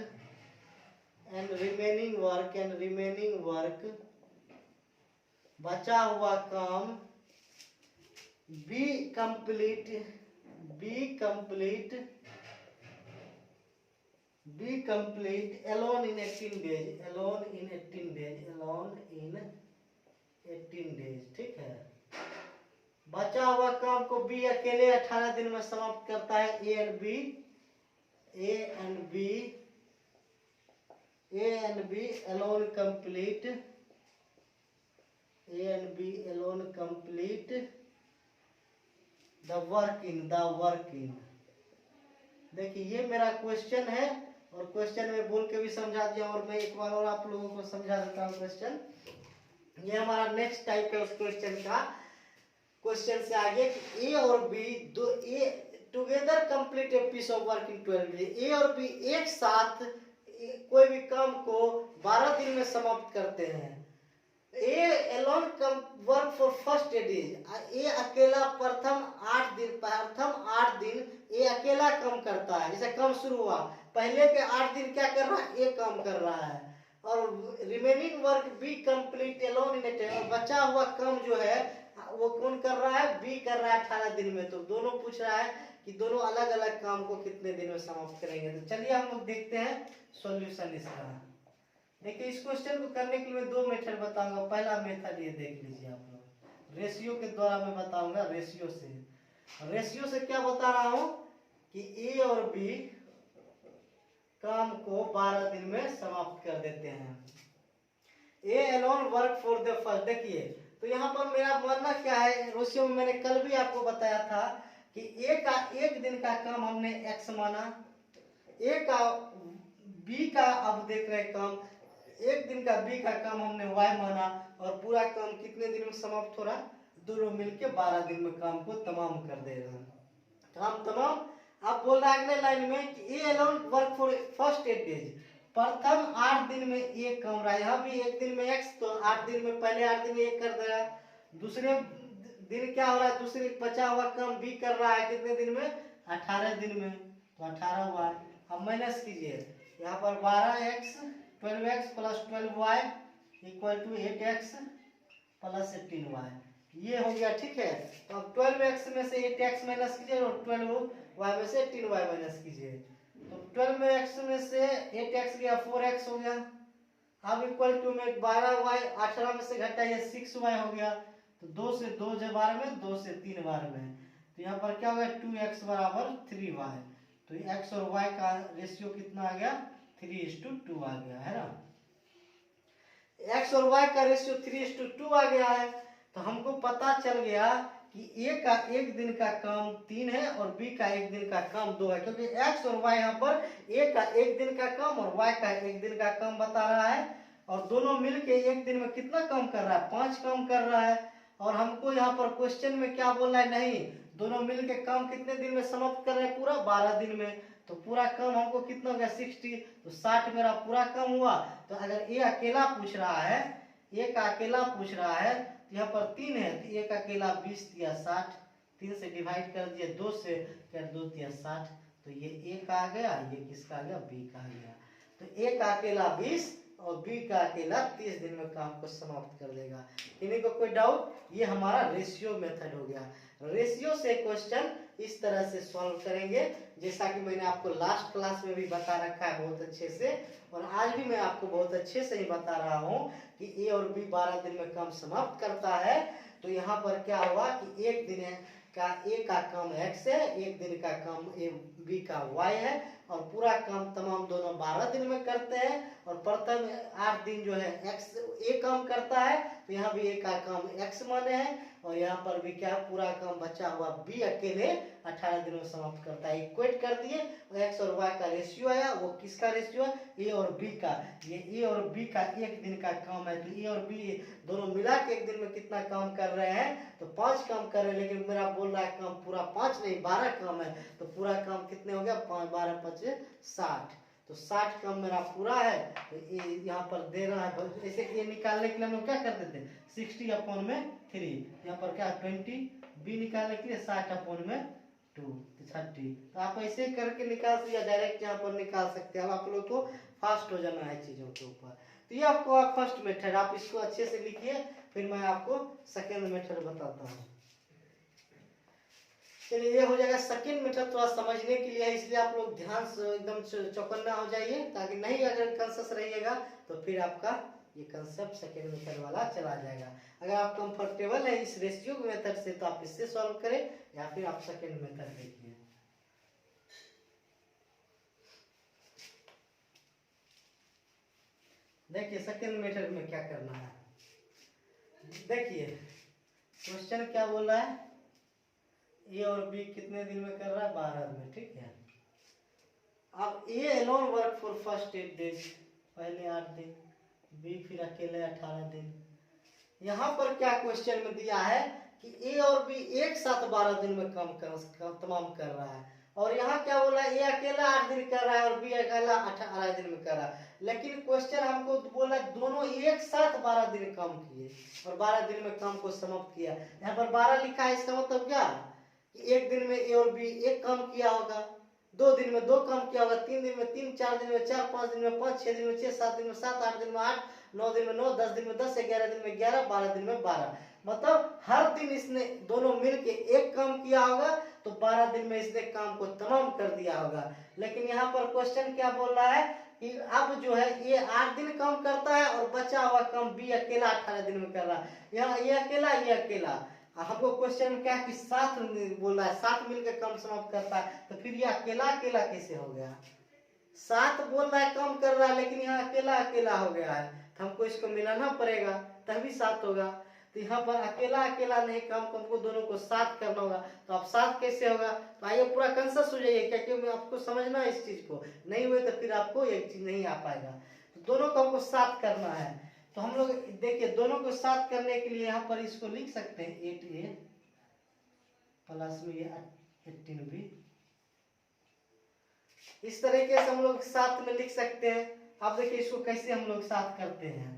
बचा हुआ काम be complete alone in 18 days। ठीक है, बचा हुआ काम को बी अकेले 18 दिन में समाप्त करता है। A and B alone complete the work in। देखिए ये मेरा क्वेश्चन है और क्वेश्चन में बोल के भी समझा दिया, और मैं एक बार और आप लोगों को समझा देता हूँ क्वेश्चन। ये हमारा नेक्स्ट टाइप है उस क्वेश्चन से आगे, ए और B together complete a piece of work in 12 days. A और बी एक साथ कोई भी काम को 12 दिन में समाप्त करते हैं। A alone work for first 8 days. A अकेला प्रथम 8 दिन ए अकेला काम करता है। जैसे काम शुरू हुआ, पहले के 8 दिन क्या कर रहा है, ए काम कर रहा है। और remaining work B complete alone in 18, और बचा हुआ काम जो है वो कौन कर रहा है, बी कर रहा है 18 दिन में। तो दोनों पूछ रहा है कि दोनों अलग अलग काम को कितने दिन में समाप्त करेंगे। तो चलिए हम लोग देखते हैं सॉल्यूशन इसका। देखिए इस क्वेश्चन को करने के लिए मैं 2 मेथड बताऊंगा। पहला मेथड ये देख लीजिए आप लोग, रेशियो के द्वारा मैं बताऊंगा। रेशियो से क्या बता रहा हूं कि ए और बी काम को 12 दिन में समाप्त कर देते हैं। A alone work for the first. देखिए तो यहाँ पर मेरा मानना क्या है, रेशियो में मैंने कल भी आपको बताया था कि ए का 1 दिन का काम हमने एक्स माना, ए का बी का अब देख रहे काम एक दिन का बी का काम हमने वाई माना और पूरा काम कितने दिन में समाप्त हो रहा, दोनों मिलके 12 दिन में काम को तमाम कर दे रहे हैं। काम तमाम। आप बोल रहा है अगले लाइन में कि A alone work for first 8 days, प्रथम 8 दिन में ये काम रहा। यहाँ भी एक दिन में एक्स, तो 8 दिन में पहले 8 दिन में एक कर देगा। दूसरे दिन क्या हो रहा है, दूसरे बचा हुआ काम बी कर रहा है कितने दिन में, 18 दिन में, तो 18 हुआ। अब माइनस कीजिए, यहाँ पर 12x 12x plus 12y equal to 8x plus 18y, ये हो गया। ठीक है, तो अब 12x में से 8x माइनस कीजिए और 12y में से 18y माइनस कीजिए। तो 12x में से 8x गया, 4x हो गया। अब इक्वल टू में 12y 18 में से घटाइए 6y हो गया। तो 2 से 2 जो बार में, 2 से 3 बार में, तो यहाँ पर क्या हो गया 2x बराबर 3y। तो x और y का रेशियो कितना आ गया, 3:2 आ गया है ना। x और y का रेशियो 3:2 आ गया है। तो हमको पता चल गया कि a का एक दिन का काम 3 है और b का एक दिन का काम 2 है, क्योंकि x और y यहाँ पर a का एक दिन का काम और y का एक दिन का काम बता रहा है, और दोनों मिलके एक दिन में कितना काम कर रहा है, 5 काम कर रहा है। और हमको यहाँ पर क्वेश्चन में क्या बोल रहा है, नहीं, दोनों मिलके काम कितने दिन में समाप्त कर रहे हैं, पूरा 12 दिन में। तो पूरा काम हमको कितना हो गया 60, तो 60 मेरा पूरा काम हुआ। तो अगर ये अकेला पूछ रहा है, एक अकेला पूछ रहा है, तो यहाँ पर 3 है, तो एक अकेला 20 दिया 60, 3 से डिवाइड कर दिए 2 से, कर 2 दिया 60, तो ये एक आ गया, ये किसका आ गया, बी का आ गया। तो एक अकेला 20 और बी का अकेला 30 दिन में काम को समाप्त कर देगा। इन्हीं को कोई डाउट, ये हमारा रेशियो मेथड हो गया। रेशियो से क्वेश्चन इस तरह से सॉल्व करेंगे, जैसा कि मैंने आपको लास्ट क्लास में भी बता रखा है बहुत अच्छे से, और आज भी मैं आपको बहुत अच्छे से ही बता रहा हूँ कि ए और बी 12 दिन में काम समाप्त करता है। तो यहाँ पर क्या हुआ कि एक दिन का ए का काम x है, एक दिन का काम ए बी का y है, और पूरा काम तमाम दोनों 12 दिन में करते हैं। और प्रथम 8 दिन जो है x ए काम करता है, तो यहाँ भी ए का काम x माने हैं, और यहाँ पर भी क्या पूरा काम बचा हुआ बी अकेले 18 दिन में समाप्त करता है। इक्वेट कर दिए, और x और y का रेशियो आया, वो किसका रेशियो है, ए और बी का। ये ए और बी का एक दिन का काम है, तो ए और बी दोनों मिला के एक दिन में कितना काम कर रहे हैं, तो 5 काम कर रहे हैं। लेकिन मेरा बोल रहा है काम पूरा 5 नहीं 12 काम है, तो पूरा काम कितने हो गया, 5 12 5 60, तो 60 काम मेरा पूरा है। तो ये यहाँ पर दे रहा है, जैसे कि ये निकालने के लिए हम लोग क्या करते थे, 60/3, यहाँ पर क्या 20, बी निकालने के लिए 60/2, 30। तो आप ऐसे करके निकाल सकते, या डायरेक्ट यहाँ पर निकाल सकते हैं। अब आप लोग को फास्ट हो जाना है चीजों के ऊपर। तो ये आपको फर्स्ट मेथड, आप इसको अच्छे से लिखिए, फिर मैं आपको सेकेंड मेथड बताता हूँ। चलिए, ये हो जाएगा सेकेंड मेथड, थोड़ा समझने के लिए, इसलिए आप लोग ध्यान से एकदम चौकन्ना हो जाइए, ताकि नहीं अगर कॉन्शियस रहिएगा तो फिर आपका ये कंसेप्ट सेकेंड मेथड वाला चला जाएगा। अगर आप कंफर्टेबल है इस रेशियो मेथड से तो आप इससे सॉल्व करें, या फिर आप सेकेंड मेथड देखिए। देखिए सेकेंड मेथड में क्या करना है, देखिए क्वेश्चन क्या बोल रहा है, ए और बी कितने दिन में कर रहा है, 12 में, ठीक है। अब A alone work for first 8 days, पहले 8 दिन, बी फिर अकेले 18 दिन। यहाँ पर क्या क्वेश्चन में दिया है कि ए और बी एक साथ 12 दिन में काम तमाम कर रहा है, और यहाँ क्या बोला है, ए अकेला 8 दिन कर रहा है और बी अकेला 18 दिन में कर रहा है। लेकिन क्वेश्चन हमको बोला दोनों एक साथ 12 दिन काम किए और 12 दिन में काम को समाप्त किया। यहाँ पर 12 लिखा है, इसका मतलब क्या, एक दिन में ए और बी एक काम किया होगा, 2 दिन में 2 काम किया होगा, 3 दिन में 3, 4 दिन में 4, 5 दिन में 5, 6 दिन में 6, 7 दिन में 7, 8 दिन में 8, 9 दिन में 9, 10 दिन में 10, 11 दिन में 11, 12 दिन में 12। मतलब हर दिन इसने दोनों मिलके एक काम किया होगा, तो 12 दिन में इसने काम को तमाम कर दिया होगा। लेकिन यहाँ पर क्वेश्चन क्या बोल रहा है कि अब जो है ये 8 दिन काम करता है और बचा हुआ काम बी अकेला 18 दिन में कर रहा है। यहाँ ये अकेला, हमको क्वेश्चन में क्या कि 7 बोल रहा है, 7 मिलकर काम समाप्त करता है, तो फिर ये अकेला कैसे हो गया, 7 बोल रहा है काम कर रहा है, लेकिन यहाँ अकेला हो गया है, तो हमको इसको मिलाना पड़ेगा तभी 7 होगा। तो यहाँ पर अकेला नहीं, काम को हमको दोनों को 7 करना होगा, तो अब 7 कैसे होगा, तो आइए पूरा कंसेप्ट हो जाइए, क्या क्योंकि आपको समझना है इस चीज को, नहीं हुए तो फिर आपको एक चीज नहीं आ पाएगा। तो दोनों को हमको साथ करना है। तो हम लोग देखिए दोनों को साथ करने के लिए यहाँ पर इसको लिख सकते हैं 8a प्लस में ये 18b। इस तरीके से हम लोग साथ में लिख सकते हैं। अब देखिए इसको कैसे हम लोग साथ करते हैं।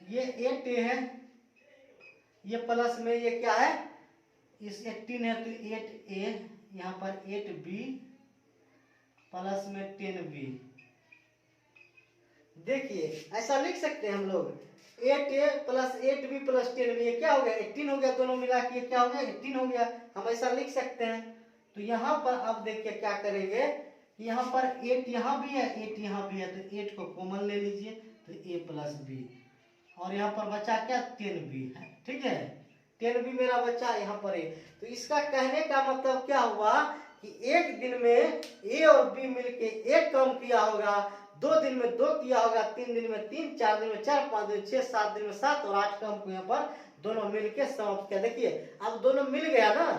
ये 8a है, ये प्लस में ये क्या है, इस 18 है तो 8a, यहाँ पर 8b प्लस में 10b। देखिए ऐसा लिख सकते हैं हम लोग 8a plus 8b plus 10b। ये क्या हो गया, 18 हो गया, दोनों मिला के क्या हो गया, 18 हो गया। हम ऐसा लिख सकते हैं। तो यहाँ पर अब देखिए क्या करेंगे, यहाँ पर 8 यहाँ भी है, 8 यहाँ भी है, तो 8 को कॉमन ले लीजिए तो a प्लस b, और यहाँ पर बचा क्या 10b है, ठीक है। 10b मेरा बचा यहाँ पर है। तो इसका कहने का मतलब क्या हुआ कि एक दिन में a और b मिलके एक काम किया होगा, 2 दिन में 2 किया होगा, 3 दिन में 3, 4 दिन में 4, 5 दिन में 6, 7 दिन में 7 और 8 काम को यहाँ पर दोनों मिलके समाप्त किया। देखिए अब दोनों मिल गया ना,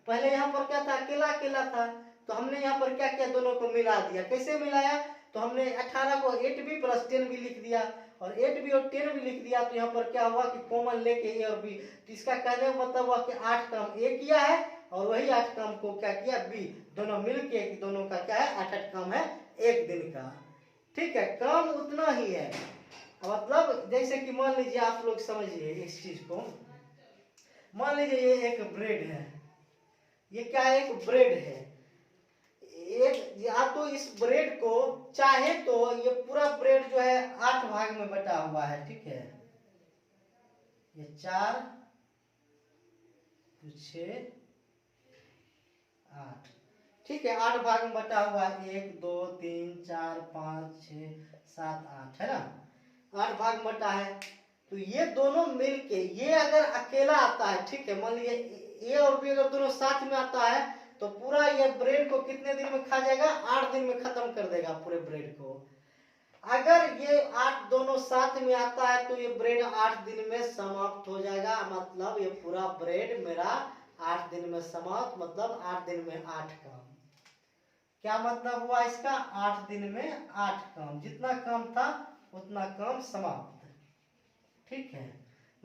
पहले यहाँ पर क्या था, अकेला अकेला था, तो हमने यहाँ पर क्या किया, दोनों को मिला दिया। कैसे मिलाया, तो हमने 18 को 8b प्लस 10b लिख दिया और 8b और 10b लिख दिया। तो यहाँ पर क्या हुआ कि कॉमन लेके a और b, तो इसका कहने का मतलब हुआ कि 8 काम a किया है और वही 8 काम को क्या किया b, दोनों मिलके, दोनों का क्या है 8 काम है एक दिन का, ठीक है। काम उतना ही है। मतलब जैसे कि मान लीजिए आप लोग समझिए इस चीज को, मान लीजिए ये एक ब्रेड है, ये क्या है, एक ब्रेड है। एक या तो इस ब्रेड को चाहे तो ये पूरा ब्रेड जो है 8 भाग में बटा हुआ है, ठीक है। ये 4 6 8, ठीक है, 8 भाग में बटा हुआ है, 1 2 3 4 5 6 7 8, है ना, 8 भाग में बटा है। तो ये दोनों मिलके, ये अगर अकेला आता है, ठीक है, मान लीजिए a और b अगर दोनों साथ में आता है तो पूरा ये ब्रेड को कितने दिन में खा जाएगा, 8 दिन में खत्म कर देगा पूरे ब्रेड को। अगर ये 8 दोनों साथ में आता है तो ये ब्रेड 8 दिन में समाप्त हो जाएगा। मतलब ये पूरा ब्रेड मेरा 8 दिन में समाप्त, मतलब 8 दिन में 8 काम। क्या मतलब हुआ इसका, 8 दिन में 8 काम, जितना काम था उतना काम समाप्त, ठीक है।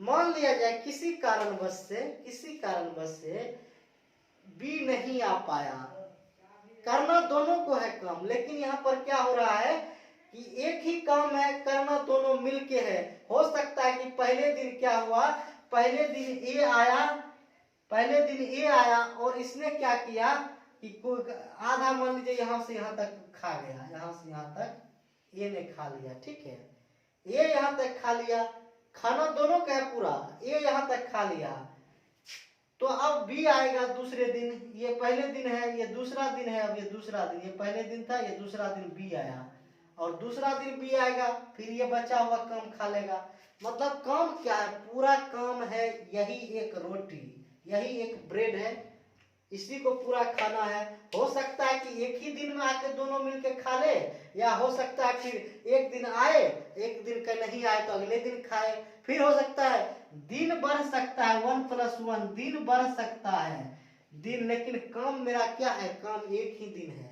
मान लिया जाए किसी कारणवश से बी नहीं आ पाया, करना दोनों को है काम, लेकिन यहाँ पर क्या हो रहा है कि एक ही काम है, करना दोनों मिलके है। हो सकता है कि पहले दिन क्या हुआ, पहले दिन ए आया और इसने क्या किया कि आधा मान लीजिए यहाँ से यहाँ तक खा गया, यहाँ से यहाँ तक ए ने खा लिया, ठीक है। ए यहाँ तक खा लिया, खाना दोनों का है पूरा, ए यहाँ तक खा लिया। तो अब बी आएगा दूसरे दिन, ये पहले दिन है, ये दूसरा दिन है, अब ये दूसरा दिन, ये पहले दिन था, ये दूसरा दिन बी आया और दूसरा दिन बी आएगा, फिर ये बचा हुआ काम खा लेगा। मतलब काम क्या है, पूरा काम है यही एक रोटी, यही एक ब्रेड है, इसी को पूरा खाना है। हो सकता है कि एक ही दिन में आके दोनों मिलके खा ले, या हो सकता है फिर एक दिन आए, एक दिन का नहीं आए तो अगले दिन खाए, फिर हो सकता है दिन बढ़ सकता है, 1 + 1 दिन बढ़ सकता है दिन, लेकिन काम मेरा क्या है, काम एक ही दिन है,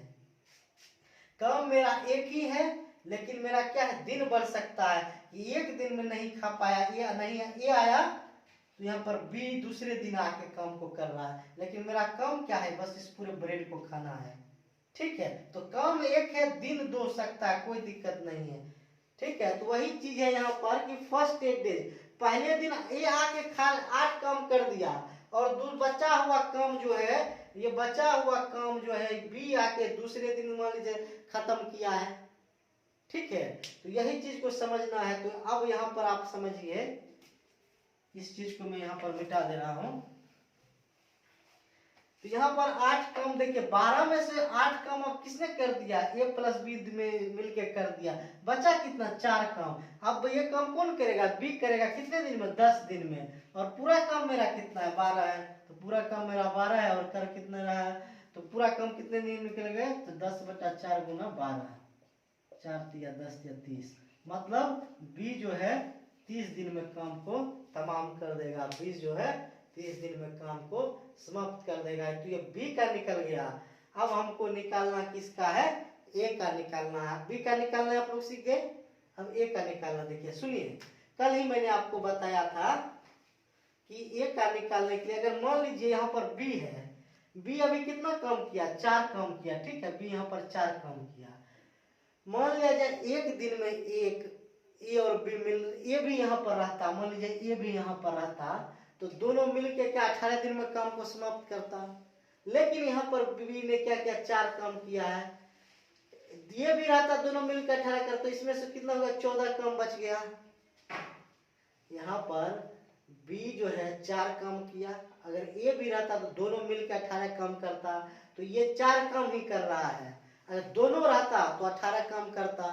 काम मेरा एक ही है, लेकिन मेरा क्या है, दिन बढ़ सकता है। एक दिन में नहीं खा पाया, ये नहीं है, ये आया तो यहाँ पर बी दूसरे दिन आके काम को कर रहा है, लेकिन मेरा काम क्या है, बस इस पूरे ब्रेड को खाना है, ठीक है। तो काम एक है, दिन दो सकता है, कोई दिक्कत नहीं है, ठीक है। तो वही चीज है यहाँ पर कि फर्स्ट 8 डेज, पहले दिन ये आके 8 काम कर दिया और बचा हुआ काम जो है, ये बचा हुआ काम जो है बी आके दूसरे दिन मान लीजिए खत्म किया है, ठीक है। तो यही चीज को समझना है। तो अब यहाँ पर आप समझिए, इस चीज को मैं यहाँ पर मिटा दे रहा हूं। तो यहाँ पर 8 काम देखिए, 12 में से 8 काम अब किसने कर दिया, a + b में मिलके कर दिया, बचा कितना 4 काम। अब ये काम कौन करेगा, b करेगा, कितने दिन में, 10 दिन में, और पूरा काम मेरा कितना है, 12 है, तो पूरा काम मेरा 12 है, और कर कितना रहा है, तो पूरा काम कितने दिन निकल गए, तो 10/4 × 12, 4 × 10 = 30, मतलब b जो है 30 दिन में काम को तमाम कर देगा, 20 जो है 30 दिन में काम को समाप्त कर देगा। तो ये बी का निकल गया। अब हमको निकालना किसका है, ए का निकालना है, बी का निकालना है, आप लोग सीख गए। अब ए का निकालना देखिए, सुनिए, कल ही मैंने आपको बताया था कि ए का निकालने के लिए अगर मान लीजिए यहाँ पर बी है, बी अभी कितना कम किया, 4 कम किया, ठीक है, बी यहाँ पर 4 कम किया। मान लिया जाए एक दिन में एक ए और बी मिल, ए भी यहाँ पर रहता, मान लीजिए ए भी यहाँ पर रहता, तो दोनों मिलके क्या 18 दिन में काम को समाप्त करता। लेकिन यहाँ पर बी ने क्या किया, 4 काम किया है, ये भी रहता, दोनों मिलकर 18 कर, तो इसमें से कितना होगा, 14 कम बच गया। यहाँ पर बी जो है 4 कम किया, अगर ए भी रहता तो दोनों मिलकर 18 कम करता, तो ये 4 कम ही कर रहा है। अगर दोनों रहता तो 18 कम करता।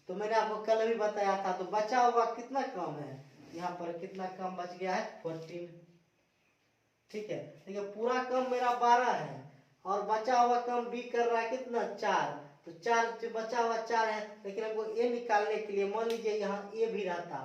तो मैंने आपको कल भी बताया था, तो बचा हुआ कितना कम है, यहाँ पर कितना कम बच गया है, 14, ठीक है। देखिए पूरा कम मेरा 12 है और बचा हुआ कम बी कर रहा है कितना, 4, तो 4 जो बचा हुआ 4 है। लेकिन हमको ए निकालने के लिए मान लीजिए यहाँ ए भी रहता,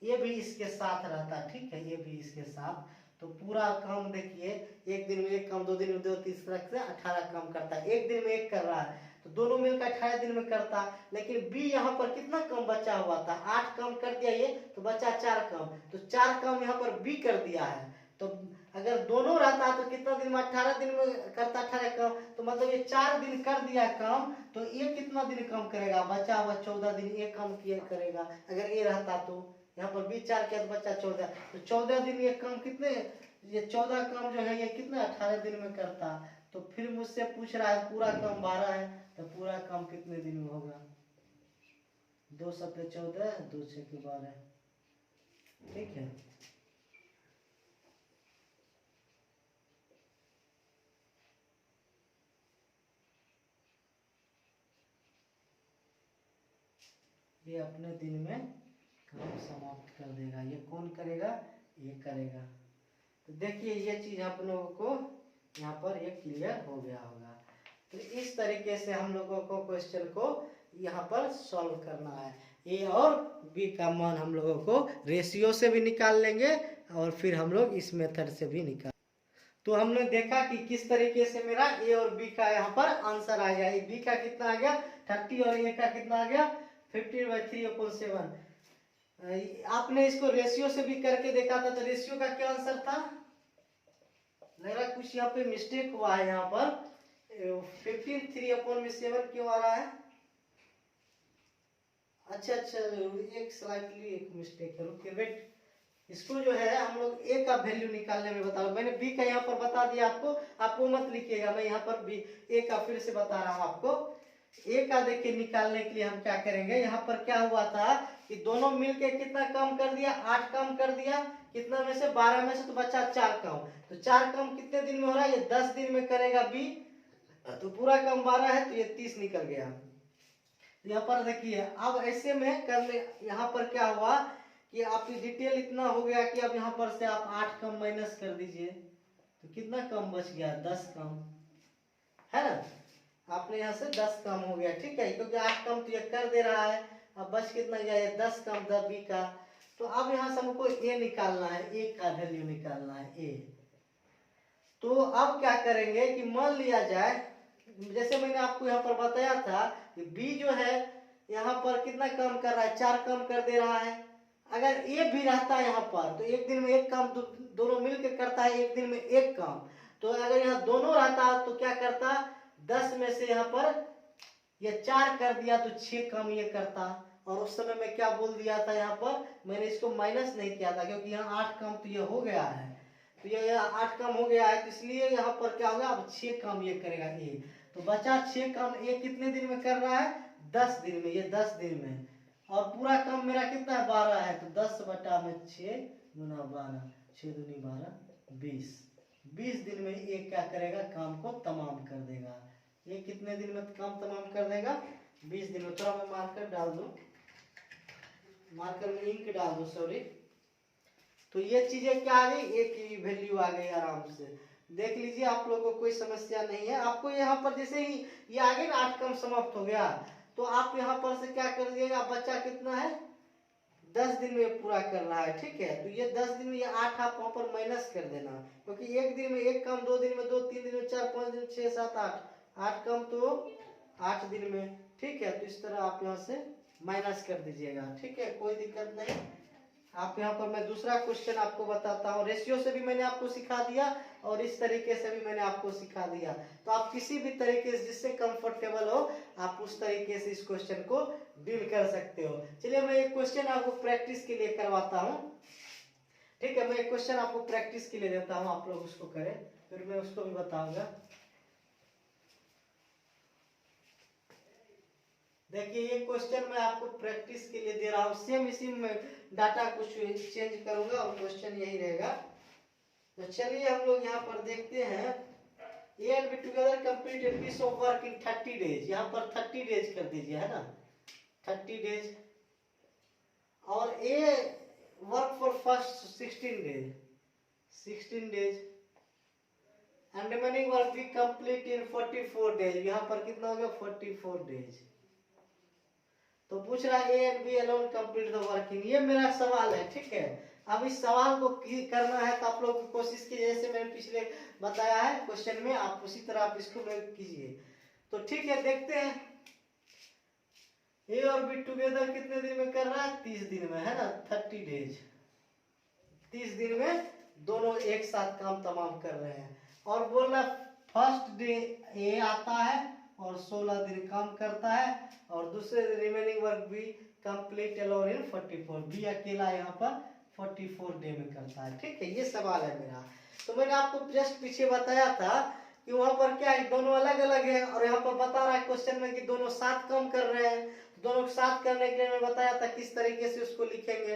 ये भी इसके साथ रहता, ठीक है, ये भी इसके साथ, तो पूरा काम देखिए, एक दिन में एक कम, 2 दिन में 2, 3 तरह से 18 कम करता है। एक दिन में एक कर रहा है तो दोनों मिलकर 18 दिन में करता। लेकिन बी यहाँ पर कितना कम बचा हुआ था, 8 कम कर दिया ये, तो बचा 4 कम, तो 4 कम यहाँ पर बी कर दिया है। तो अगर दोनों रहता तो कितना दिन में, 18 दिन में करता 18 कम, तो मतलब ये 4 दिन कर दिया कम, तो ये कितना दिन कम करेगा, बचा हुआ 14 दिन ये कम किया करेगा। अगर ये रहता तो यहाँ पर भी 4 किया तो बचा 14, तो 14 दिन ये कम कितने, ये 14 कम जो है ये कितने 18 दिन में करता। तो फिर मुझसे पूछ रहा है पूरा कम 12 है, तो पूरा कम कितने दिन में होगा, 2 7 14, 2 6 12, ठीक है। ये अपने दिन में काम समाप्त कर देगा। ये कौन करेगा, ये करेगा। तो देखिए ये चीज आप लोगों को यहाँ पर ये क्लियर हो गया होगा। तो इस तरीके से हम लोगों को क्वेश्चन को यहाँ पर सॉल्व करना है। ए और बी का मान हम लोगों को रेशियो से भी निकाल लेंगे और फिर हम लोग इस मेथड से भी निकाल। तो हमने देखा कि किस तरीके से मेरा ए और बी का यहाँ पर आंसर आ गया। बी का कितना आ गया 30 और ए का कितना आ गया 15/3/7। आपने इसको रेशियो से भी करके देखा था, तो रेशियो का क्या आंसर था, मेरा कुछ यहाँ पे मिस्टेक हुआ है। यहाँ पर 15/3/7 क्यों आ रहा है, अच्छा एक स्लाइटली एक मिस्टेक है, रुकिए वेट। इसको जो है हम लोग ए का वैल्यू निकालने में बता रहा हूँ, मैंने बी का यहाँ पर बता दिया आपको, आपको मत लिखिएगा, मैं यहाँ पर बी ए का फिर से बता रहा हूँ आपको। ए का देखिए निकालने के लिए हम क्या करेंगे, यहाँ पर क्या हुआ था कि दोनों मिलके कितना कम कर दिया, 8 कम कर दिया, कितना में से 12 में से, तो बचा 4 कम। तो 4 कम कितने दिन में हो रहा है, ये 10 दिन में करेगा बी, तो पूरा कम 12 है तो ये 30 निकल गया। यहाँ पर देखिए अब ऐसे में कर ले, यहाँ पर क्या हुआ कि आपकी डिटेल इतना हो गया कि अब यहाँ पर से आप 8 कम माइनस कर दीजिए, तो कितना कम बच गया, 10 कम, है ना। आपने यहाँ से 10 कम हो गया, ठीक है, क्योंकि 8 कम तो ये कर दे रहा है। अब बच कितना गया, ये 10 कम 10 बी का। तो अब यहाँ से हमको ए निकालना है, ए का वैल्यू निकालना है ए। तो अब क्या करेंगे कि मान लिया जाए, जैसे मैंने आपको यहाँ पर बताया था कि बी जो है यहाँ पर कितना कम कर रहा है, 4 कम कर दे रहा है। अगर ए भी रहता है यहाँ पर तो एक दिन में एक काम दोनों मिलकर करता है, एक दिन में एक काम। तो अगर यहाँ दोनों रहता तो क्या करता, 10 में से यहाँ पर ये 4 कर दिया तो 6 कम ये करता। और उस समय मैं क्या बोल दिया था, यहाँ पर मैंने इसको माइनस नहीं किया था क्योंकि यहाँ 8 कम तो ये हो गया है, तो ये 8 कम हो गया है, तो इसलिए यहाँ पर क्या होगा, अब 6 कम ये करेगा ए। तो बचा 6 कम, ए कितने दिन में कर रहा है, 10 दिन में, ये 10 दिन में। और पूरा कम मेरा कितना है, 12 है, तो 10/6 गुना 12, 6 दूनी 12, 20। 20 दिन में ये क्या करेगा, काम को तमाम कर देगा। ये कितने दिन में काम तमाम कर देगा, 20 दिन में। थोड़ा मैं मार्कर डाल दूं, मार्कर में इंक डाल दूं, सॉरी। तो ये चीजें क्या आ गई, ए की वैल्यू आ गई, आराम से देख लीजिए, आप लोगों को कोई समस्या नहीं है। आपको यहाँ पर जैसे ही ये आगे ना 8 कम समाप्त हो गया, तो आप यहाँ पर से क्या कर दिएगा, बच्चा कितना है, 10 दिन में पूरा कर रहा है, ठीक है। तो ये 10 दिन में ये 8 आप वहां पर माइनस कर देना, क्योंकि एक दिन में एक कम, 2 दिन में 2, 3 दिन में 4, 5 दिन 6 7 8, 8 कम तो 8 दिन में, ठीक है। तो इस तरह आप यहाँ से माइनस कर दीजिएगा, ठीक है, कोई दिक्कत नहीं। आप यहाँ पर मैं दूसरा क्वेश्चन आपको बताता हूँ। रेशियो से भी मैंने आपको सिखा दिया और इस तरीके से भी मैंने आपको सिखा दिया। तो आप किसी भी तरीके से जिससे कंफर्टेबल हो आप उस तरीके से इस क्वेश्चन को डील कर सकते हो। चलिए मैं एक क्वेश्चन आपको प्रैक्टिस के लिए करवाता हूँ, ठीक है। मैं एक क्वेश्चन आपको प्रैक्टिस के लिए देता हूँ, आप लोग उसको करें, फिर मैं उसको भी बताऊंगा। देखिए ये क्वेश्चन मैं आपको प्रैक्टिस के लिए दे रहा हूँ, सेम इसी में डाटा कुछ चेंज करूंगा और क्वेश्चन यही रहेगा। तो चलिए हम लोग यहाँ पर देखते हैं, A and B together complete a piece of work in 30 days. यहाँ पर 30 डेज कर दीजिए, है ना, 30 डेज। और A work for first 16 days and remaining work B complete in 44 days. यहाँ पर कितना हो गया, 44 डेज। तो पूछ रहा है A and B alone complete the work in, ये मेरा सवाल है, ठीक है। अब इस सवाल को करना है तो आप लोग कोशिश कीजिए, जैसे मैंने पिछले बताया है क्वेश्चन में, आप उसी तरह आप इसको कीजिए। तो ठीक है, देखते हैं ए और बी टुगेदर कितने दिन में कर रहा है, 30 दिन में, है ना, 30 डेज। 30 दिन में दोनों एक साथ काम तमाम कर रहे हैं। और बोल रहा फर्स्ट डे ए आता है और 16 दिन काम करता है, और दूसरे remaining work B complete alone in 44। B अकेला यहाँ पर 44 डे में करता है, ठीक है। ये सवाल है मेरा। तो मैंने आपको जस्ट पीछे बताया था कि वहां पर क्या है, दोनों अलग अलग है, और यहाँ पर बता रहा है क्वेश्चन में कि दोनों साथ काम कर रहे हैं। दोनों साथ करने के लिए मैं बताया था किस तरीके से उसको लिखेंगे।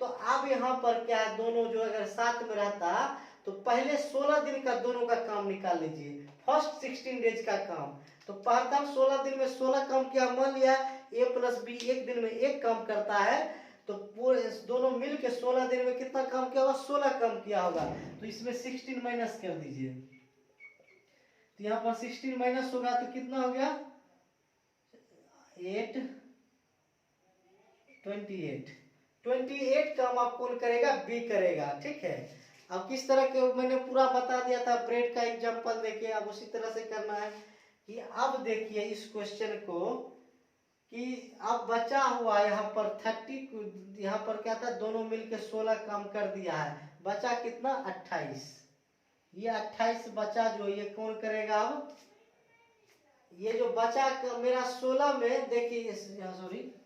तो अब यहाँ पर क्या है, दोनों जो अगर साथ में रहता तो पहले 16 दिन का दोनों का काम निकाल लीजिए, फर्स्ट 16 डेज का काम। तो प्रथम 16 दिन में 16 काम किया, मान लिया ए प्लस बी एक दिन में एक काम करता है, तो पूरे दोनों मिल के 16 दिन में कितना काम किया होगा, 16 काम किया होगा। तो इसमें 16 माइनस कर दीजिए, तो यहाँ पर 16 माइनस होगा तो कितना हो गया, 8 28 काम आप कौन करेगा, बी करेगा, ठीक है। अब किस तरह के मैंने पूरा बता दिया था, ब्रेड का एग्जांपल देखिए, अब उसी तरह से करना है। कि अब देखिए इस क्वेश्चन को कि अब बचा हुआ यहाँ पर 30, यहाँ पर क्या था, दोनों मिलके 16 काम कर दिया है, बचा कितना, 28। ये 28 बचा जो, ये कौन करेगा अब, ये जो बचा मेरा 16 में, देखिए सॉरी,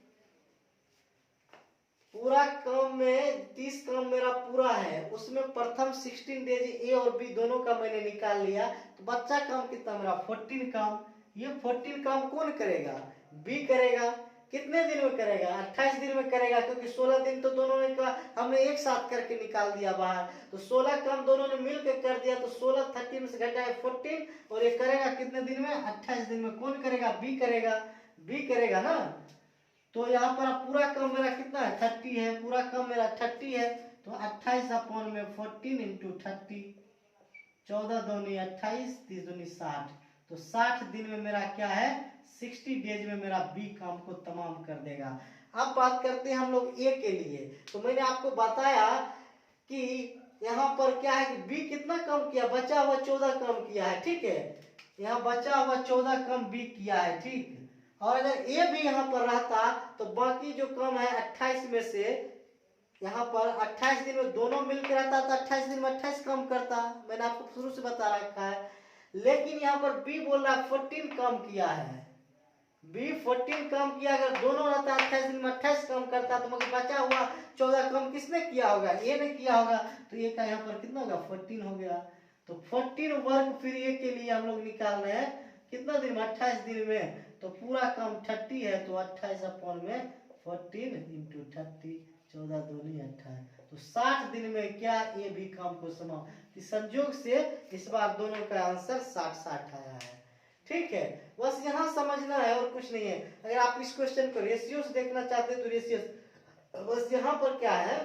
पूरा काम में 30 काम मेरा पूरा है, उसमें प्रथम 16 डेज ए और बी दोनों का मैंने निकाल लिया, तो बच्चा काम कितना मेरा, 14 काम। ये 14 काम कौन करेगा, बी करेगा। कितने दिन में करेगा, 28 दिन में करेगा, क्योंकि 16 दिन तो दोनों ने का हमने एक साथ करके निकाल दिया बाहर। तो 16 काम दोनों ने मिलकर कर दिया, तो 16 13 से घटाए 14, और ये करेगा कितने दिन में, 28 दिन में। कौन करेगा, बी करेगा, बी करेगा ना। तो यहाँ पर पूरा काम मेरा कितना है, 30 है, पूरा काम मेरा 30 है। तो 28 अपॉन में 14 इंटू 30, 14 दूनी 28, 30 दूनी 60। तो 60 दिन में मेरा क्या है, 60 डेज में मेरा बी काम को तमाम कर देगा। अब बात करते हैं हम लोग ए के लिए। तो मैंने आपको बताया कि यहाँ पर क्या है कि बी कितना काम किया, बचा हुआ 14 काम किया है, ठीक है। यहाँ बचा हुआ 14 काम बी किया है, ठीक। और अगर ए भी यहाँ पर रहता तो बाकी जो काम है 28 में से, यहाँ पर 28 दिन में दोनों मिलकर रहता तो 28 दिन में 28 काम करता, मैंने आपको शुरू से बता रखा है। लेकिन यहाँ पर बी बोल रहा है 14 काम किया है, बी 14 काम किया। अगर दोनों रहता 28 दिन में 28 काम करता, तो मगर बचा हुआ 14 काम किसने किया होगा, ए ने किया होगा। तो ए का यहाँ पर कितना होगा, 14 हो गया। तो 14 वर्ग फिर ए के लिए हम लोग निकाल रहे हैं, कितना दिन में, 28 दिन में। तो पूरा काम 30 है, तो 28 अपॉन में 14 इंटू 30, 14 दूनी 28। तो 60 दिन में क्या ये भी काम को समाप्त। संयोग से इस बार दोनों का आंसर 60-60 आया है, ठीक है। बस यहाँ समझना है और कुछ नहीं है। अगर आप इस क्वेश्चन को रेशियो से देखना चाहते हैं तो रेशियो, बस यहाँ पर क्या है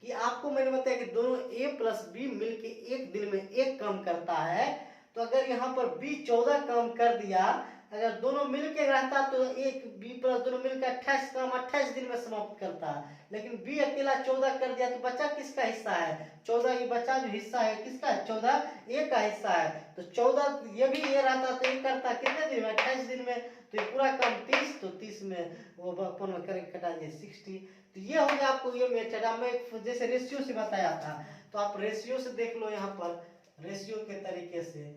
कि आपको मैंने बताया कि दोनों ए प्लस बी मिलके एक दिन में एक काम करता है। तो अगर यहाँ पर बी 14 काम कर दिया, अगर दोनों मिलके रहता तो एक बी प्लस दोनों मिलकर 28 काम 28 दिन में समाप्त करता है, लेकिन बी अकेला 14 कर दिया तो बचा किसका हिस्सा है? 14 की बचा जो हिस्सा है किसका है? 14 ए का हिस्सा है। तो 14 ये भी ए रहता तो ये करता कितने दिन में? 28 दिन में। तो ये पूरा काम 30, तो 30 में वो अपन करके कटा दिए 60। तो ये हो गया आपको ये मेथड। मैं जैसे रेशियो से बताया था, तो आप रेशियो से देख लो। यहाँ पर रेशियो के तरीके से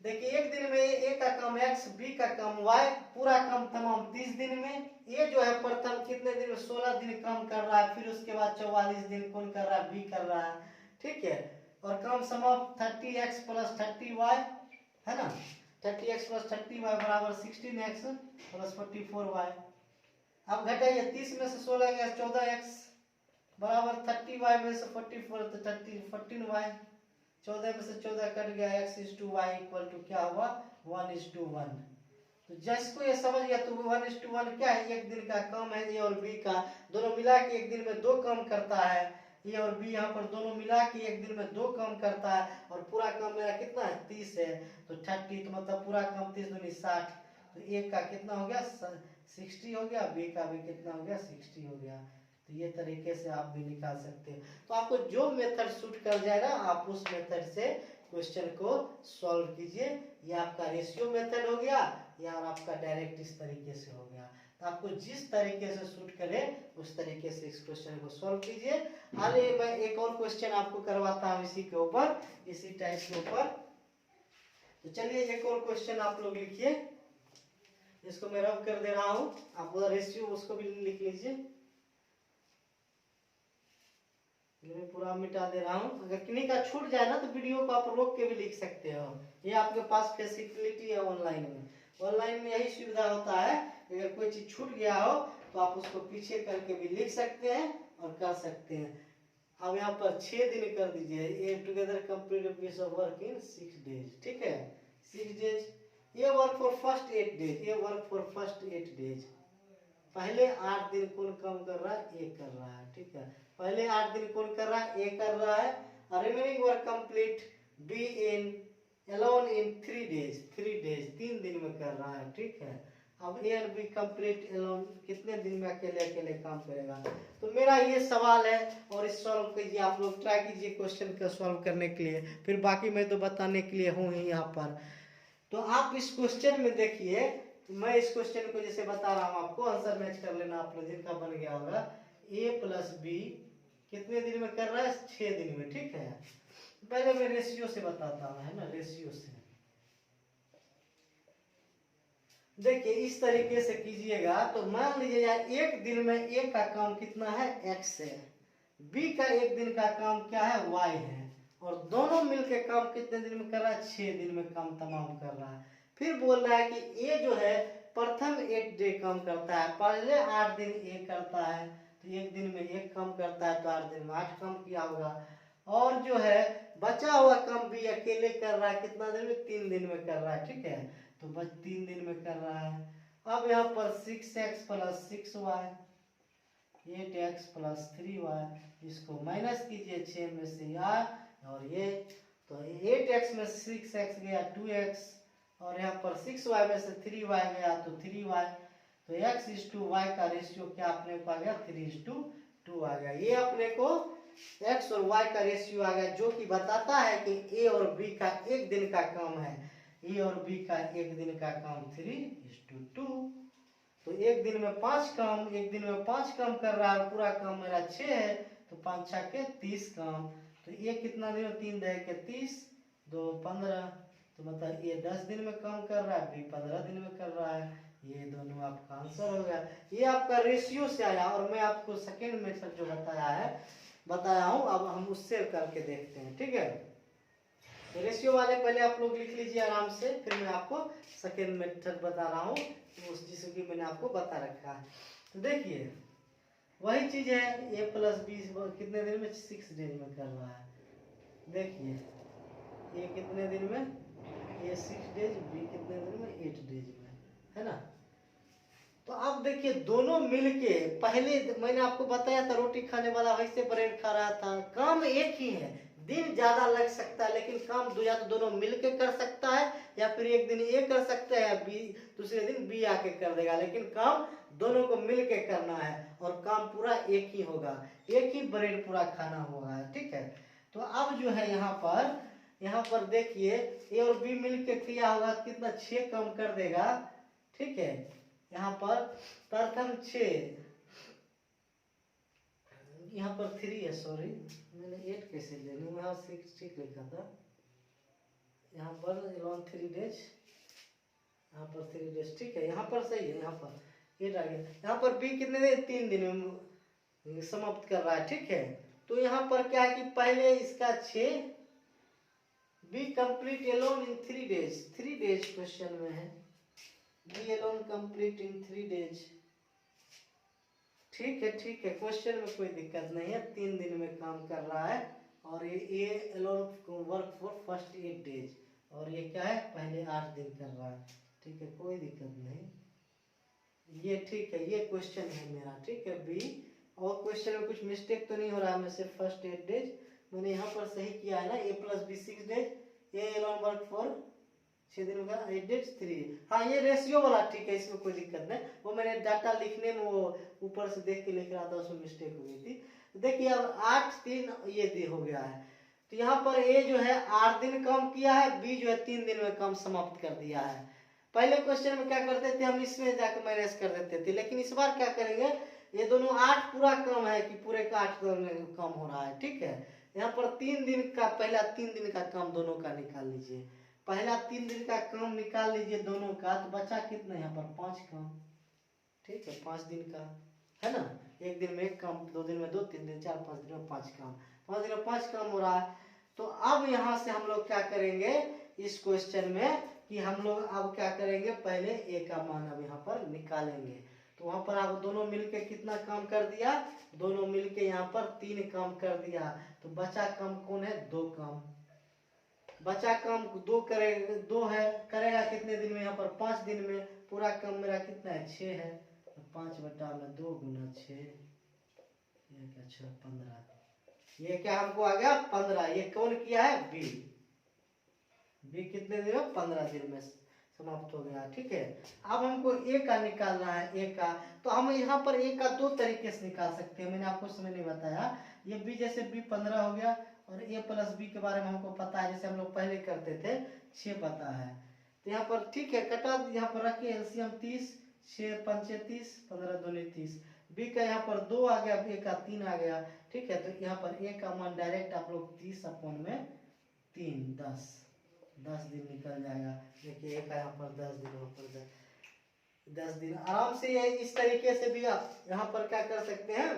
देखिए, एक दिन में ए का काम x, बी का काम y, पूरा काम तमाम 30 दिन में। ये जो है प्रथम कितने दिन में? 16 दिन काम कर रहा है। फिर उसके बाद 44 दिन कौन कर रहा है? बी कर रहा है, ठीक है। और काम समाप्त 30x प्लस 30y है ना। 30x प्लस 30y बराबर 16x प्लस 44y। अब घटाइए, 30 में से 16 गया 14x बराबर 30y में से 44 तो 14y। 14 में से 14 कट गया, x is to y equal to क्या हुआ? 1:1। तो जिसको ये समझ गया तो 1:1 क्या है? एक दिन का काम है ए और बी का, दोनों मिला के एक दिन में 2 काम करता है। ए और बी यहाँ पर दोनों मिला के एक दिन में 2 काम करता है, और पूरा काम मेरा कितना है? 30 है। तो 30 तो मतलब पूरा काम 30 दूनी 60। तो ए का कितना हो गया? 60 हो गया, बी का भी कितना हो गया? 60 हो गया। तो ये तरीके से आप भी निकाल सकते हैं। तो आपको जो मेथड सूट कर जाएगा आप उस मेथड से क्वेश्चन को सॉल्व कीजिए। ये आपका रेशियो मेथड हो गया, या आपका डायरेक्ट इस तरीके से हो गया। तो आपको जिस तरीके से सूट करे उस तरीके से इस क्वेश्चन को सॉल्व कीजिए। अरे मैं एक और क्वेश्चन आपको करवाता हूँ इसी के ऊपर, इसी टाइप के ऊपर। तो चलिए एक और क्वेश्चन आप लोग लिखिए, इसको मैं रब कर दे रहा हूँ। आप रेशियो उसको भी लिख लीजिए, मैं पूरा मिटा दे रहा हूँ। अगर किन्हीं का छूट जाए ना तो वीडियो को आप रोक के भी लिख सकते हो। ये आपके पास फैसिलिटी है ऑनलाइन में। ऑनलाइन में यही सुविधा होता है, अगर कोई चीज छूट गया हो तो आप उसको पीछे करके भी लिख सकते हैं और कर सकते हैं। अब यहाँ पर 6 दिन कर दीजिए। ये together complete piece of work in 6 days, ठीक है। 6 डेज। ये वर्क फॉर फर्स्ट 8 डेज, ये वर्क फॉर फर्स्ट 8 डेज। पहले 8 दिन कौन काम कर रहा है? ए कर रहा है, ठीक है। पहले 8 दिन कौन कर रहा है? ए कर रहा है। Remaining work complete be in alone in 3 days, 3 दिन में कर रहा है, ठीक है। अब ए और बी कंप्लीट अलोन कितने दिन में अकेले अकेले काम करेगा? तो मेरा ये सवाल है, और इस सॉल्व कीजिए। आप लोग ट्राई कीजिए क्वेश्चन को सॉल्व करने के लिए, फिर बाकी मैं तो बताने के लिए हूँ ही यहाँ पर। तो आप इस क्वेश्चन में देखिए, मैं इस क्वेश्चन को जैसे बता रहा हूँ आपको, आंसर मैच कर लेना आप लोग, जिनका बन गया होगा। ए प्लस बी कितने दिन में कर रहा है? 6 दिन में, ठीक है। पहले मैं रेशियो से बताता हूँ, है ना। रेशियो से देखिए इस तरीके से कीजिएगा। तो मान लीजिए यार, एक दिन में ए का काम कितना है? x है। बी का एक दिन का काम क्या है? y है। और दोनों मिलकर काम कितने दिन में कर रहा है? 6 दिन में काम तमाम कर रहा है। फिर बोल रहा है कि ए जो है प्रथम 8 डे काम करता है, पहले 8 दिन ए करता है। तो एक दिन में 1 काम करता है, तो 8 दिन में 8 काम किया होगा। और जो है बचा हुआ काम भी अकेले कर रहा है, कितना दिन में? 3 दिन में कर रहा है, ठीक है। तो बस 3 दिन में कर रहा है। अब यहाँ पर 6x plus 6y, 8x plus 3y, इसको माइनस कीजिए 6 में से यार, और ये तो 8x में 6x गया 2x, और यहाँ पर 6y में से 3y गया तो 3y। तो x इज टू y का रेशियो क्या अपने को आ गया? 3:2 आ गया। ये अपने को x और y का रेशियो आ गया, जो कि बताता है कि a और b का एक दिन का काम है। ए और बी का एक दिन का काम 3:2। तो एक दिन में 5 काम, एक दिन में 5 काम कर रहा है, पूरा काम मेरा 6 है। तो 5 6 के 30 काम। तो ये कितना दिन में? 3 दे के 30, 2 15। तो मतलब ये 10 दिन में काम कर रहा है, बी 15 दिन में कर रहा है। ये दोनों आपका आंसर हो गया। ये आपका रेशियो से आया, और मैं आपको सेकेंड मेथड जो बताया हूँ, अब हम उससे करके देखते हैं, ठीक है। रेशियो वाले पहले आप लोग लिख लीजिए आराम से, फिर मैं आपको सेकेंड मेथड बता रहा हूँ, उस जिसकी मैंने आपको बता रखा है। तो देखिए वही चीज है, a प्लस बी कितने दिन में? 6 डेज में कर रहा है। देखिए ये कितने दिन में? ये 6 डेज, बी कितने दिन में? 8 डेज में, है ना। तो अब देखिए दोनों मिलके, पहले मैंने आपको बताया था रोटी खाने वाला वैसे ब्रेड खा रहा था, काम एक ही है। दिन ज्यादा लग सकता है, लेकिन काम या तो दोनों मिलके कर सकता है, या फिर एक दिन ए कर सकता है या बी दूसरे दिन बी आके कर देगा, लेकिन काम दोनों को मिलके करना है और काम पूरा एक ही होगा, एक ही ब्रेड पूरा खाना होगा। ठीक है, तो अब जो है यहाँ पर देखिए ए और बी मिलके किया होगा कितना 6 कम कर देगा। ठीक है, यहाँ पर प्रथम 6, यहाँ पर 3 है, सॉरी मैंने 8 कैसे ले लूँ, यहाँ 6 ठीक लिखा था, यहाँ पर 3 डेज, यहाँ पर 3 डेज। ठीक है, यहाँ पर सही है, यहाँ पर 8 आ गया। यहाँ पर बी कितने दिन, 3 दिन में समाप्त कर रहा है। ठीक है, तो यहाँ पर क्या है कि पहले इसका 6 B complete alone in 3 days, 3 days question में है, B alone complete in 3 days. ठीक है, क्वेश्चन में कोई दिक्कत नहीं है, 3 दिन में काम कर रहा है और ये alone work for first 8 days, और ये क्या है पहले 8 दिन कर रहा है। ठीक है, कोई दिक्कत नहीं, ये ठीक है, ये क्वेश्चन है मेरा। ठीक है बी, और क्वेश्चन में कुछ मिस्टेक तो नहीं हो रहा है, मैं सिर्फ फर्स्ट 8 डेज मैंने यहाँ पर सही किया है ना, A plus B 6 days, A alone work for 6 दिन का 8 डेज 3। हाँ ये रेशियो वाला ठीक है, इसमें कोई दिक्कत नहीं, वो मैंने डाटा लिखने में वो ऊपर से देख के लिख रहा था, उसमें मिस्टेक हो गई थी। देखिए अब 8 3 ये दे हो गया है, तो यहाँ पर ए जो है 8 दिन काम किया है, बी जो है 3 दिन में काम समाप्त कर दिया है। पहले क्वेश्चन में क्या करते थे हम, इसमें जाकर मैनेज कर देते थे, लेकिन इस बार क्या करेंगे, ये दोनों 8 पूरा कम है कि पूरे का 8 कम हो रहा है। ठीक है, यहाँ पर 3 दिन का, पहला 3 दिन का काम दोनों का निकाल लीजिए, पहला 3 दिन का काम निकाल लीजिए दोनों का, तो बचा कितना यहाँ पर 5 काम। ठीक है, 5 दिन का है ना, एक दिन में 1 काम, 2 दिन में 2, 3 दिन 4, 5 दिन में 5 काम, 5 दिन में 5 काम हो रहा है। तो अब यहाँ से हम लोग क्या करेंगे इस क्वेश्चन में कि हम लोग अब क्या करेंगे, पहले ए का मान अब यहाँ पर निकालेंगे। तो वहां पर आप दोनों मिलके कितना काम कर दिया, दोनों मिलके यहाँ पर 3 काम कर दिया, तो बचा काम कौन है, 2 काम, बचा काम 2 करेगा, 2 है, करेगा कितने दिन में, यहाँ पर 5 दिन में, पूरा काम मेरा कितना है 6 है, तो 5/2 गुना 6, 15, ये क्या हमको आ गया 15, ये कौन किया है बी, बी कितने दिन में 15 दिन में समाप्त हो गया। ठीक है, अब हमको ए का निकालना है, ए का, तो हम यहाँ पर ए का 2 तरीके से निकाल सकते हैं, मैंने आपको समय नहीं बताया, ये बी जैसे बी 15 हो गया, और ए प्लस बी के बारे में हमको पता है, जैसे हम लोग पहले करते थे 6 पता है, तो यहाँ पर ठीक है कटा, यहाँ पर रखिए एलसीएम 30, 6 5 30, 15 दूनी 30, बी का यहाँ पर 2 आ गया, ए का 3 आ गया। ठीक है, तो यहाँ पर ए का मान डायरेक्ट आप लोग 30/3 10 दिन निकल जाएगा। देखिए एक यहाँ पर 10 दिन, वहाँ पर 10 दिन, आराम से ये इस तरीके से भी आप यहाँ पर क्या कर सकते हैं,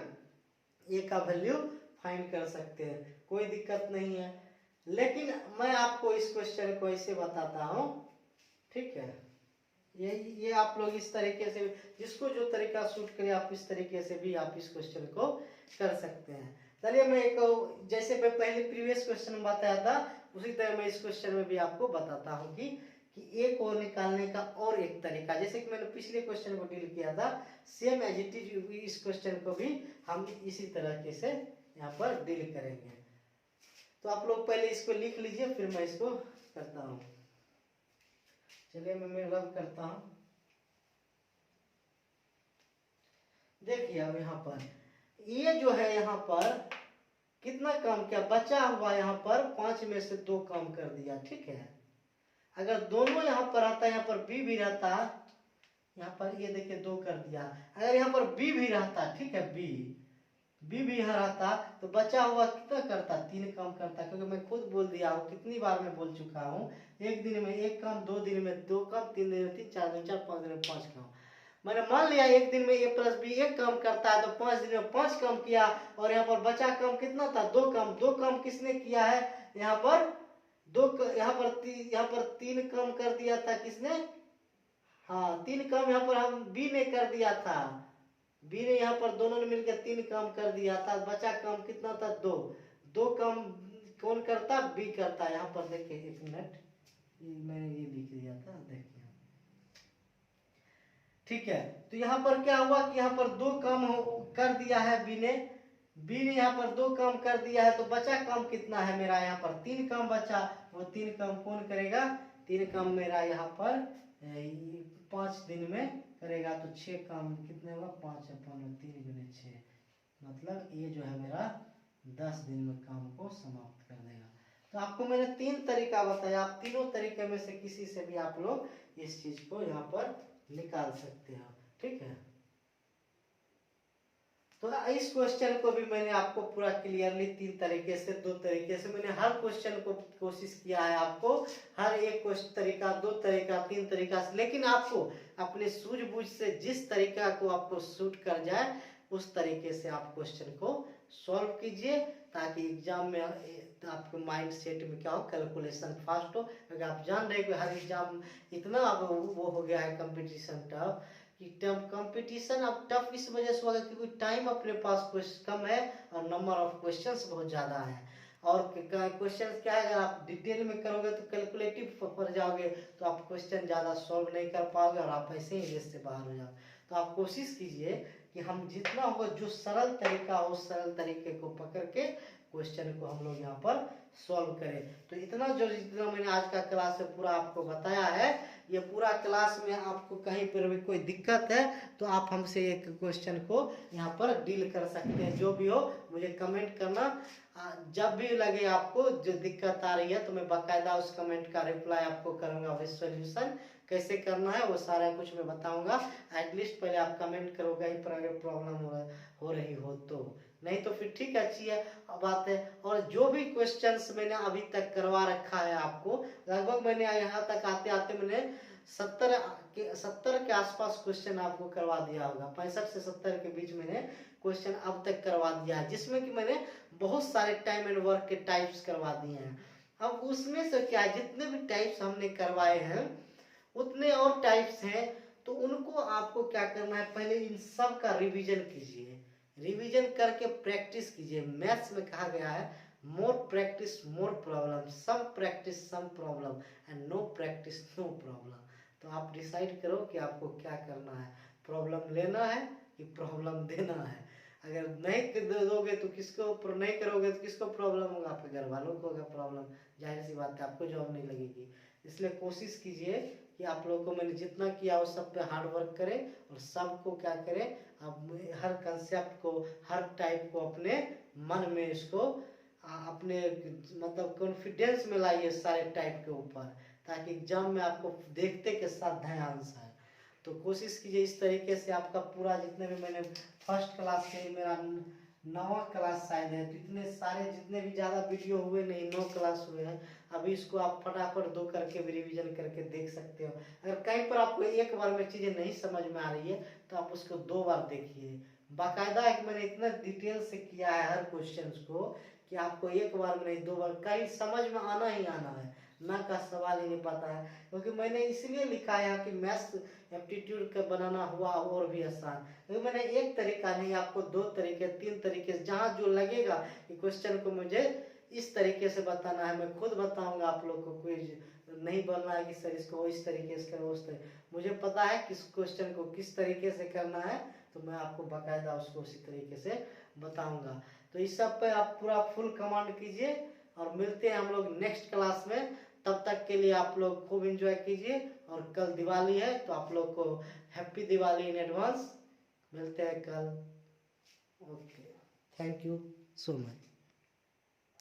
ए का वैल्यू फाइंड कर सकते हैं, कोई दिक्कत नहीं है। लेकिन मैं आपको इस क्वेश्चन को ऐसे बताता हूँ। ठीक है, ये आप लोग इस तरीके से, जिसको जो तरीका सूट करे आप इस तरीके से भी आप इस क्वेश्चन को कर सकते हैं। चलिए मैं एक, जैसे मैं पहले प्रीवियस क्वेश्चन में बताया था उसी तरह मैं इस क्वेश्चन में भी आपको बताता हूँ कि ए को निकालने का और एक तरीका, जैसे कि मैंने पिछले क्वेश्चन को डील किया था, सेम एज इट इज इस क्वेश्चन को भी हम इसी तरीके से यहाँ पर डील करेंगे। तो आप लोग पहले इसको लिख लीजिए, फिर मैं इसको करता हूँ। चलिए मैं रब करता हूँ। देखिए अब यहाँ पर ये जो है यहाँ पर कितना काम किया, बचा हुआ यहाँ पर 5 में से 2 काम कर दिया। ठीक है, अगर दोनों यहाँ पर आता, यहाँ पर बी भी रहता, यहाँ पर ये देखिए 2 कर दिया, अगर यहाँ पर बी भी रहता, ठीक है बी भी यहाँ रहता, तो बचा हुआ कितना करता, 3 काम करता, क्योंकि मैं खुद बोल दिया हूँ, कितनी बार मैं बोल चुका हूँ, 1 दिन में 1 काम, 2 दिन में 2 काम, 3 दिन में 3, 4 दिन 4, 5 दिन में 5 काम। मैंने मान लिया 1 दिन में ए प्लस बी 1 काम करता है, तो 5 दिन में 5 काम किया, और यहाँ पर बचा काम कितना था, 2 काम। 2 काम किसने किया है, यहाँ पर 2, यहाँ पर 3 काम कर दिया था किसने, हाँ 3 काम यहाँ पर हम बी ने कर दिया था, बी ने यहाँ पर दोनों ने मिलकर 3 काम कर दिया था, बचा काम कितना था, 2 काम कौन करता, बी करता। यहाँ पर देखिए 1 मिनट, मैंने ये लिख दिया था, देखिए ठीक है। तो यहाँ पर क्या हुआ कि यहाँ पर 2 काम कर दिया है बी ने, बी ने यहाँ पर 2 काम कर दिया है, तो बचा काम कितना है मेरा, यहाँ पर 3 काम बचा। वो 3 काम कौन करेगा, 3 काम मेरा यहाँ पर 5 दिन में करेगा। तो 6 काम कितने होगा, 5 अपन 3 गुने 6, मतलब ये जो है मेरा 10 दिन में काम को समाप्त कर देगा। तो आपको मैंने 3 तरीका बताया, आप तीनों तरीके में से किसी से भी आप लोग इस चीज को यहाँ पर निकाल सकते हो, ठीक है। तो इस क्वेश्चन को भी मैंने आपको पूरा क्लियरली 3 तरीके से 2 तरीके से मैंने हर क्वेश्चन को कोशिश किया है, आपको हर एक क्वेश्चन तरीका 2 तरीका 3 तरीका से, लेकिन आपको अपने सूझबूझ से जिस तरीका को आपको सूट कर जाए उस तरीके से आप क्वेश्चन को सॉल्व कीजिए, ताकि एग्जाम में आपके माइंड सेट में क्या हो, कैलकुलेशन फास्ट हो। क्योंकि आप जान रहे हैं कि हर एग्जाम इतना अब वो हो गया है कंपटीशन टफ, कि कंपटीशन अब टफ इस वजह से होगा क्योंकि टाइम अपने पास कम है और नंबर ऑफ क्वेश्चंस बहुत ज़्यादा है। और क्वेश्चन क्या है, अगर आप डिटेल में करोगे तो कैलकुलेटिव पर जाओगे तो आप क्वेश्चन ज़्यादा सॉल्व नहीं कर पाओगे और आप ऐसे ही रेस से बाहर हो जाओगे। तो आप कोशिश कीजिए कि हम जितना होगा जो सरल तरीका हो उस सरल तरीके को पकड़ के क्वेश्चन को हम लोग यहाँ पर सॉल्व करें। तो इतना जो जितना मैंने आज का क्लास में पूरा आपको बताया है, ये पूरा क्लास में आपको कहीं पर भी कोई दिक्कत है तो आप हमसे एक क्वेश्चन को यहाँ पर डील कर सकते हैं। जो भी हो मुझे कमेंट करना, जब भी लगे आपको जो दिक्कत आ रही है तो मैं बाकायदा उस कमेंट का रिप्लाई आपको करूँगा, विद सॉल्यूशन कैसे करना है वो सारा कुछ मैं बताऊंगा। एटलीस्ट पहले आप कमेंट करो कहीं पर अगर प्रॉब्लम हो रही हो तो, नहीं तो फिर ठीक है, अच्छी है बात है। और जो भी क्वेश्चंस मैंने अभी तक करवा रखा है आपको, लगभग मैंने यहाँ तक आते आते मैंने 70 के आसपास क्वेश्चन आपको करवा दिया होगा, 65 से 70 के बीच मैंने क्वेश्चन अब तक करवा दिया है, जिसमें कि मैंने बहुत सारे टाइम एंड वर्क के टाइप्स करवा दिए हैं। अब उसमें से क्या जितने भी टाइप्स हमने करवाए हैं उतने और टाइप्स हैं, तो उनको आपको क्या करना है, पहले इन सब का रिवीजन कीजिए, रिवीजन करके प्रैक्टिस कीजिए। मैथ्स में कहा गया है more practice more problem, some practice some problem and no practice no problem. तो आप डिसाइड करो कि आपको क्या करना है, प्रॉब्लम लेना है कि प्रॉब्लम देना है। अगर नहीं दोगे तो किसको, नहीं करोगे तो किसको प्रॉब्लम होगा, आपके घर वालों को होगा प्रॉब्लम, जाहिर सी बात है आपको जॉब नहीं लगेगी। इसलिए कोशिश कीजिए कि आप लोगों को मैंने जितना किया उस सब पे हार्ड वर्क करें और सबको क्या करें, अब हर कंसेप्ट को हर टाइप को अपने मन में इसको अपने मतलब कॉन्फिडेंस में लाइए सारे टाइप के ऊपर, ताकि एग्जाम में आपको देखते के साथ ध्यान आए। तो कोशिश कीजिए इस तरीके से आपका पूरा जितने भी मैंने फर्स्ट क्लास से मेरा 9वां क्लास शायद है, तो इतने सारे जितने भी ज़्यादा वीडियो हुए नहीं 9 क्लास हुए हैं। अभी इसको आप फटाफट 2 करके भी रिविजन करके देख सकते हो। अगर कहीं पर आपको एक बार में चीज़ें नहीं समझ में आ रही है तो आप उसको 2 बार देखिए। बाकायदा एक मैंने इतना डिटेल से किया है हर क्वेश्चन को कि आपको एक बार में नहीं 2 बार कहीं समझ में आना ही आना है, ना का सवाल ही नहीं पता है। क्योंकि मैंने इसलिए लिखा है कि मैथ्स एप्टीट्यूड का बनाना हुआ और भी आसान, क्योंकि मैंने एक तरीका नहीं आपको 2 तरीके 3 तरीके से, जहाँ जो लगेगा कि क्वेश्चन को मुझे इस तरीके से बताना है मैं खुद बताऊंगा आप लोग को। कोई नहीं बोलना है कि सर इसको इस तरीके से करो उस तरीके, मुझे पता है किस क्वेश्चन को किस तरीके से करना है, तो मैं आपको बाकायदा उसको उसी तरीके से बताऊंगा। तो इस सब पे आप पूरा फुल कमांड कीजिए और मिलते हैं हम लोग नेक्स्ट क्लास में। तब तक के लिए आप लोग खूब एंजॉय कीजिए, और कल दिवाली है तो आप लोग को हैप्पी दिवाली इन एडवांस। मिलते हैं कल। Okay, thank you so much.